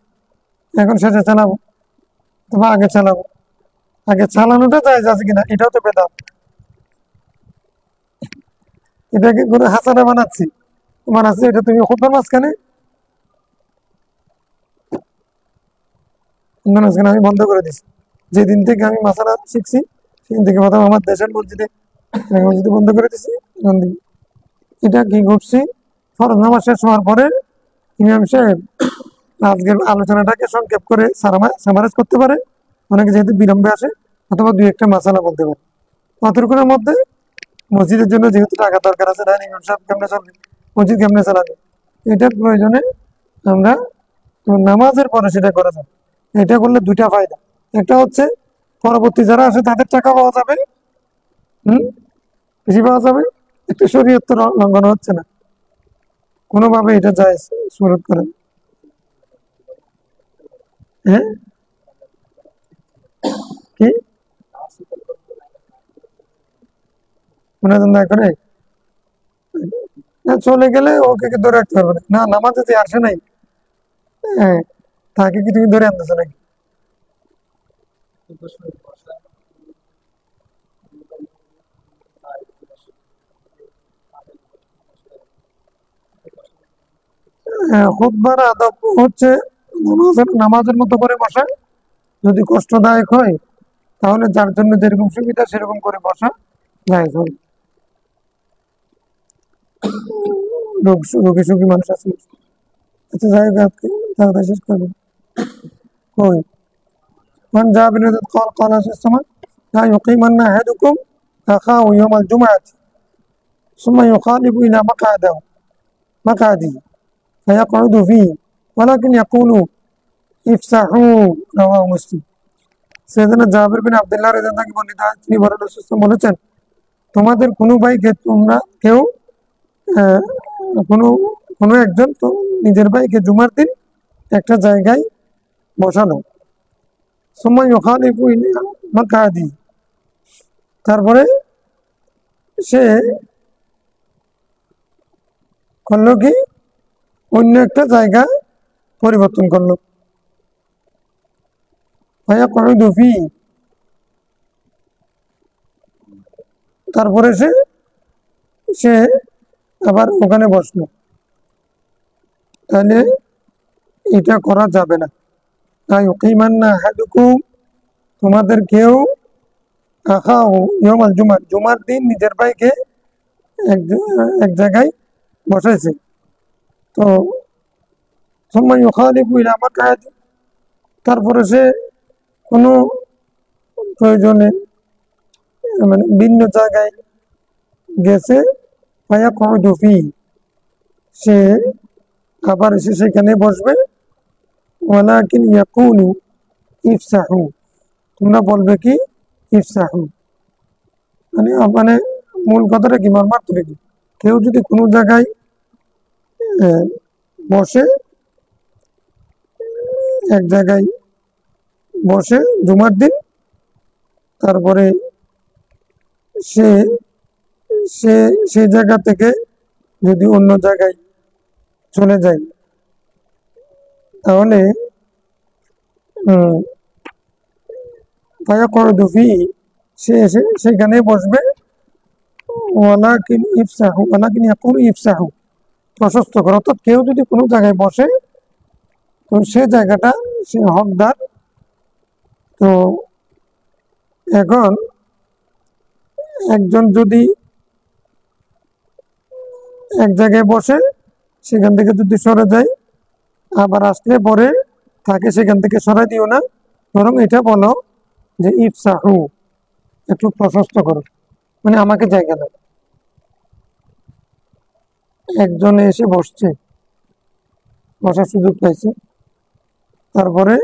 এখন শেষে চালাবো, তবে আগে চালাবো, আগে চালানোটা যায় আছে কিনা এটাও তো বেদাত, এটাকে করে হাসানা বানাচ্ছি, এটা তুমি খুতবার মাঝখানে আমি বন্ধ করে দিচ্ছি, যেদিন থেকে আমি মাসালা শিখছি সেদিন থেকে প্রথম আমার দেশের মসজিদে বন্ধ করে দিচ্ছি। এটা কি করছি, ফরজ নামাজ শেষ হওয়ার পরে ইমাম সাহেব আজকের আলোচনাটাকে সংক্ষেপ করে সামারাইজ করতে পারে, অনেকে যেহেতু বিলম্বে আসে, অথবা 2-1টা মাসালা বলতে পারে, অতটুকুনের মধ্যে মসজিদের জন্য যেহেতু টাকা দরকার আছে, না ইমাম সাহেব কেমনে চলবে, মসজিদ কেমনে চালাবে, এটার প্রয়োজনে আমরা নামাজের পরে সেটা করা যাবে। এটা করলে 2টা ফায়দা, একটা হচ্ছে পরবর্তী যারা আসে তাদের টাকা পাওয়া যাবে, বেশি পাওয়া যাবে, একটা শরীয়ত তো লঙ্ঘন হচ্ছে না কোনোভাবে, এটা জায়েজ সুরত করে। হ্যাঁ, কি না করে না চলে গেলে ওকে কি ধরে রাখতে পারবে না, নামাজে যে আসে নাই, হ্যাঁ, তাকে কি তুমি ধরে আনতেছো নাকি? খুতবার আদব হচ্ছে নামাজের মতো করে বসা, যদি কষ্টদায়ক হয় তাহলে যার জন্য যেরকম সুবিধা সেরকম করে বসা যায়। রোগী সুখী মানুষ আছে, আচ্ছা যাই হোক আজকে তাড়াতাড়ি শেষ করবেন। কই من جاء بالندى قال صلى الله عليه وسلم لا يقيمن أحدكم أخاه يوم الجمعة ثم يخالف إلى مقعده فيقعد فيه ولكن يقول ইফসাহু, রাওয়াহু মুসলিম। সাইয়েদনা জাবির বিন আব্দুল্লাহ রাদিয়াল্লাহু আনহু বর্ণিত, তিনি বলেছেন, তোমাদের কোনো ভাইকে তোমরা কেউ কোনো কোনো একজন তো নিজের ভাইকে জুমার দিন একটা জায়গায় বসানো, সময় ইউখালিফু ইলা মাকআদি, তারপরে সে করলো কি অন্য একটা জায়গা পরিবর্তন করলো, ফায়াকউদু ফি, তারপরে সে আবার ওখানে বসলো, তাহলে এটা করা যাবে না। লা ইউকিমান্না আহাদুকুম, তোমাদের কেউ আখাহু ইয়াউমাল জুমআহ, জুমার দিন নিজের ভাইকে এক জায়গায় বসাইছে, তো সুম্মা ইউখালিফু ইলা মাকআদি, তারপরে সে কোনো প্রয়োজনে মানে ভিন্ন জায়গায় গেছে, ফায়াকউদু ফি, সে আবার এসে সেখানে বসবে, ওয়ালাকিন ইয়াকুলু ইফসাহু, তোমরা বলবে কি ইফসাহু, মানে মানে মূল কথাটা কি, মর্মার্থ কি, কেউ যদি কোনো জায়গায় বসে, এক জায়গায় বসে জুমার দিন, তারপরে সে সে সেই জায়গা থেকে যদি অন্য জায়গায় চলে যায়, তাহলে ফায়াকউদু ফি, সে এসে সেখানে বসবে, ওয়ালাকিন ইফসাহু, ওয়ালাকিন ইয়াকুলু ইফসাহু, প্রশস্ত করো। অর্থাৎ কেউ যদি কোনো জায়গায় বসে, তো সে জায়গাটা সে হকদার। তো এখন একজন যদি এক জায়গায় বসে, সেখান থেকে যদি সরে যায়, আবার আসলে পরে তাকে সেখান থেকে সরাই দিও না, বরং এটা বলো যে ইফসাহু, একটু প্রশস্ত করো, মানে আমাকে জায়গা দাও। একজনে এসে বসছে, বসার সুযোগ পাইছে, তারপরে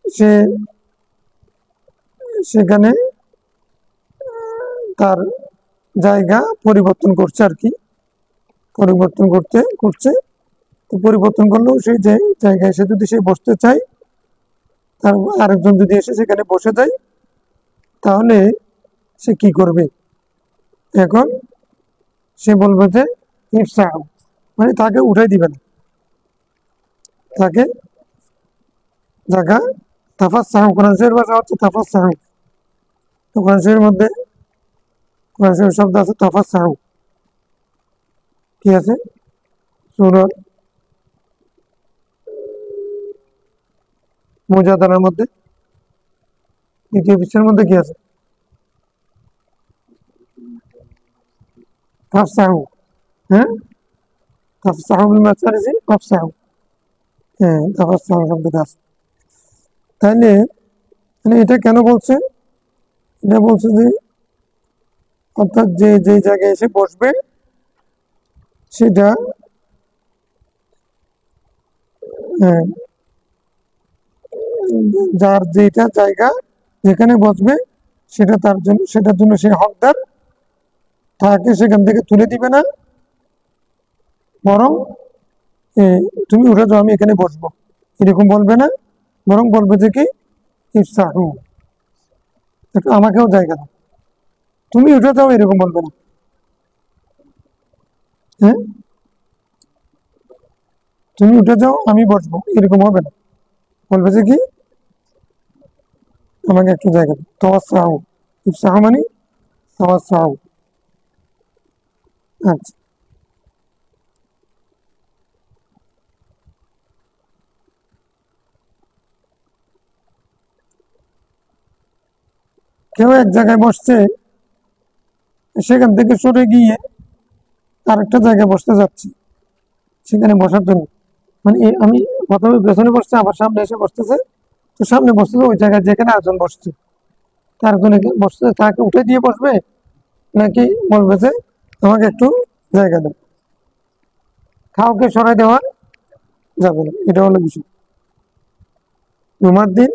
সে সেখানে তার জায়গা পরিবর্তন করছে আর কি, পরিবর্তন করছে। তো পরিবর্তন করলেও সেই যে জায়গায় সে যদি সে বসতে চায়, তার আরেকজন যদি এসে সেখানে বসে যায়, তাহলে সে কি করবে? এখন সে বলবে যে ইফসাহু, মানে তাকে উঠাই দিবে না, তাকে জায়গা তাফাসসাহু, কোরআন শরীফের ভাষা হচ্ছে তাফাসসাহু। তো কোরআন শরীফের মধ্যে কোরআন শরীফ শব্দ আছে তাফাসসাহু, কি আছে সূরা মুজাদালার মধ্যে, দ্বিতীয় পৃষ্ঠার মধ্যে কি আছে? তাফসাহু, হ্যাঁ, তাফসাহু বিল মাজালিসি তাফসাহু, হ্যাঁ, তাফাসসাহু শব্দটা আছে। তাহলে মানে এটা কেন বলছে? এটা বলছে যে অর্থাৎ যে যে জায়গায় এসে বসবে, সেটা যার যেটা জায়গা যেখানে বসবে, সেটা তার জন্য, সেটার জন্য সে হকদার, তাকে সেখান থেকে তুলে দিবে না, বরং তুমি উঠে যাও, আমি এখানে বসবো, এরকম বলবে না, বরং বলবে যে কি ইফসাহু, একটু আমাকেও জায়গা দাও, তুমি উঠে যাও, এরকম বলবে না। হ্যাঁ, তুমি উঠে যাও, আমি বসবো, এরকম হবে না, বলবে যে কি আমাকে একটু জায়গা দাও। তাওয়াসসাহু, ইফসাহু মানে তাওয়াসসাহু। আচ্ছা, কেউ এক জায়গায় বসছে, সেখান থেকে সরে গিয়ে আরেকটা জায়গায় বসতে যাচ্ছি, সেখানে বসার জন্য, মানে আমি প্রথমে পেছনে বসছে, আবার সামনে এসে বসতেছে, তো সামনে বসতেছে ওই জায়গায় যেখানে আরেকজন বসছে, তার জন্য বসতে, তাকে উঠে দিয়ে বসবে, নাকি বলবে যে আমাকে একটু জায়গা দেন? কাউকে সরাই দেওয়া যাবে না, এটা হলো বিষয়। জুমার দিন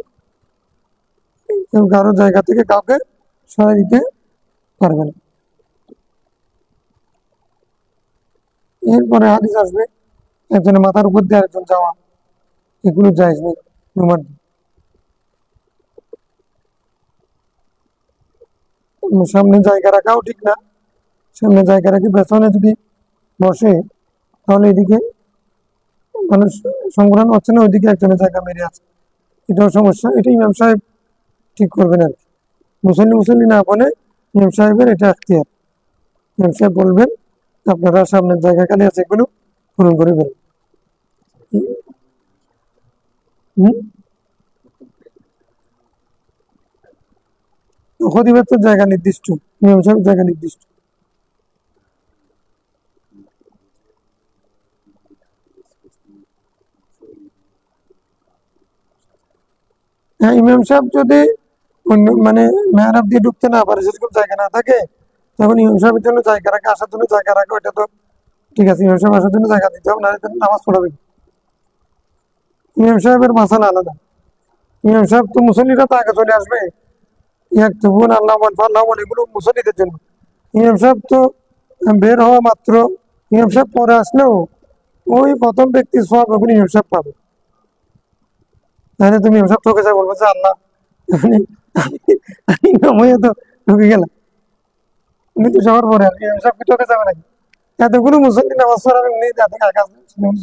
কেউ কারো জায়গা থেকে কাউকে সরাই দিতে পারবে না। এরপরে হাদিস আসবে একজনের মাথার উপর দিয়ে আরেকজন যাওয়া, এগুলো জায়েজ নেই জুমার দিন। সামনে জায়গা রাখাও ঠিক না, সামনে জায়গা রাখি পেছনে যদি বসে, তাহলে এদিকে মানুষ সংগ্রহণ হচ্ছে না, ওইদিকে একজনের জায়গা মেরে আছে, এটাও সমস্যা। এটা ইমাম সাহেব ঠিক করবেন আর কি, মুসল্লি না বলে ইমাম সাহেবের এটা এখতিয়ার। ইমাম সাহেব বলবেন আপনারা সামনের জায়গা খালি আছে, এগুলো পূরণ করে ফেলেন। খতিবের তো জায়গা নির্দিষ্ট, ইমাম সাহেব জায়গা নির্দিষ্ট। হ্যাঁ, ইমাম সাহেব যদি অন্য মানে মেহরাব দিয়ে ঢুকতে না পারে, সেরকম জায়গা না থাকে, তখন ইমাম সাহেবের জন্য জায়গা রাখে, আসার জন্য জায়গা রাখে, ওইটা তো ঠিক আছে। ইমাম সাহেব আসার জন্য জায়গা দিতে হবে, না হলে নামাজ পড়াবে কি? ইমাম সাহেবের মাসালা আলাদা। ইমাম সাহেব তো মুসল্লিরা তো আগে চলে আসবে, ইয়াকতুবুন আল্লাহ আল্লাহ এগুলো মুসল্লিদের জন্য। ইমাম সাহেব তো বের হওয়া মাত্র, ইমাম সাহেব পরে আসলেও ওই প্রথম ব্যক্তি সব এখন ইমাম সাহেব পাবে। তাহলে তুমি ইমাম সাহেব ঠকে যাবে, বলবো যে আল্লাহ মানে আমি ইমাম হয়ে তো ঢুকে গেলাম, উনি তো সবার পরে, আর ইমাম সাহেব কি ঠকে যাবে নাকি? এতগুলো মুসল্লি নামাজ পড়াবে, উনি যাতে কাজ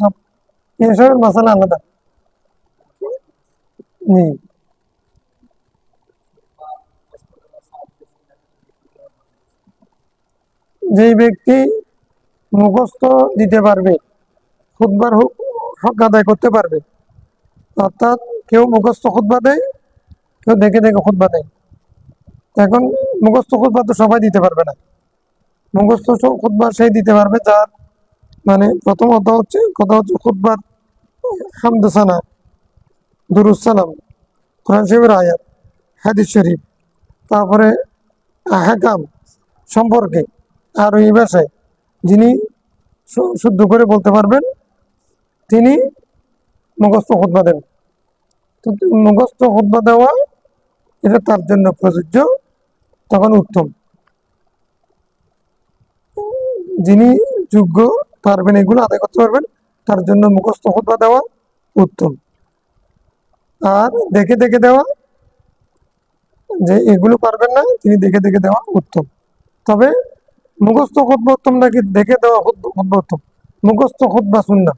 সব। ইমাম সাহেবের মাসালা আলাদা। জি। যে ব্যক্তি মুখস্থ দিতে পারবে, খুতবার হক আদায় করতে পারবে, অর্থাৎ কেউ মুখস্থ খুতবা দেয়, কেউ দেখে দেখে খুতবা দেয়। এখন মুখস্থ খুতবা তো সবাই দিতে পারবে না। মুখস্থ খুতবা সেই দিতে পারবে যার মানে প্রথম কথা হচ্ছে খুতবার হামদসানা, দুরুস সালাম, কোরআন শরীফের আয়াত, হাদিস শরীফ, তারপরে আহকাম সম্পর্কে আর ওই ভাষায় যিনি শুদ্ধ করে বলতে পারবেন, তিনি মুখস্থ খুতবা দেন। তো মুখস্থ খুতবা দেওয়া এটা তার জন্য প্রযোজ্য, তখন উত্তম। যিনি যোগ্য, পারবেন, এগুলো আদায় করতে পারবেন, তার জন্য মুখস্থ খুতবা দেওয়া উত্তম। আর দেখে দেখে দেওয়া, যে এগুলো পারবেন না তিনি দেখে দেখে দেওয়া উত্তম। তবে মুখস্থ খুতবা উত্তম নাকি দেখে দেওয়া খুতবা উত্তম? মুখস্থ খুতবা সুন্নাহ,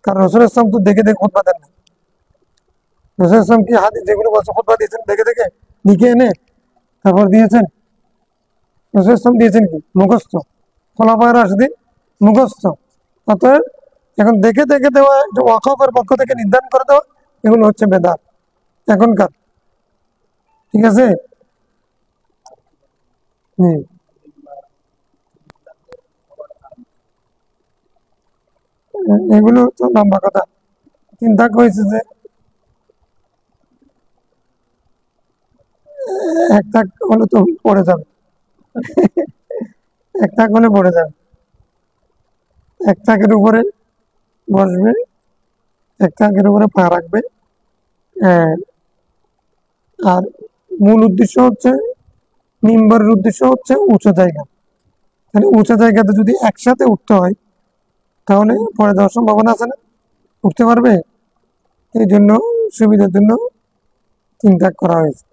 কারণ রসুল ইসলাম তো দেখে দেখে খুতবা দেন না। রসুল ইসলাম কি হাদিস যেগুলো বলছে খুতবা দিয়েছেন দেখে দেখে লিখে এনে তারপর দিয়েছেন? রসুল ইসলাম দিয়েছেন কি মুখস্থ? খোলাফায়ে রাশিদিন মুখস্থ। অতএব এখন দেখে দেখে দেওয়া, ওয়াকফের পক্ষ থেকে নির্ধারণ করে দেওয়া, এগুলো হচ্ছে বেদাত এখনকার। ঠিক আছে। হম। এগুলো তো লম্বা কথা। চিন্তা করেছে যে এক থাক হলে তো পড়ে যাবে, এক থাক হলে পড়ে যাবে। এক থাকের উপরে বসবে, এক থাকের উপরে পা রাখবে। আহ, আর মূল উদ্দেশ্য হচ্ছে, মিম্বরের উদ্দেশ্য হচ্ছে উঁচু জায়গা। মানে উঁচু জায়গাতে যদি একসাথে উঠতে হয়, তাহলে পরে যাওয়ার সম্ভাবনা আছে না? উঠতে পারবে? এই জন্য সুবিধার জন্য চিন্তা করা হয়েছে।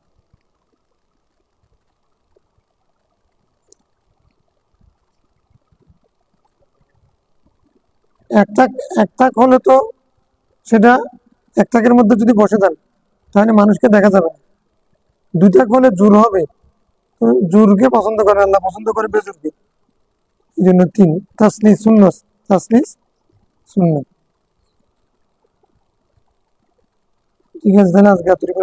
এক থাক, এক থাক হলে তো সেটা, এক থাকের মধ্যে যদি বসে যান তাহলে মানুষকে দেখা যাবে না। দুই থাক হলে জোর হবে, তো জোরকে পছন্দ করে আল্লাহ, পছন্দ করে বেজুরকে। এই জন্য তিন, তাসলিস সুন্নাত, তাসলিস সুন্নাত। ঠিক আছে, তাহলে আজকে এতটুকু।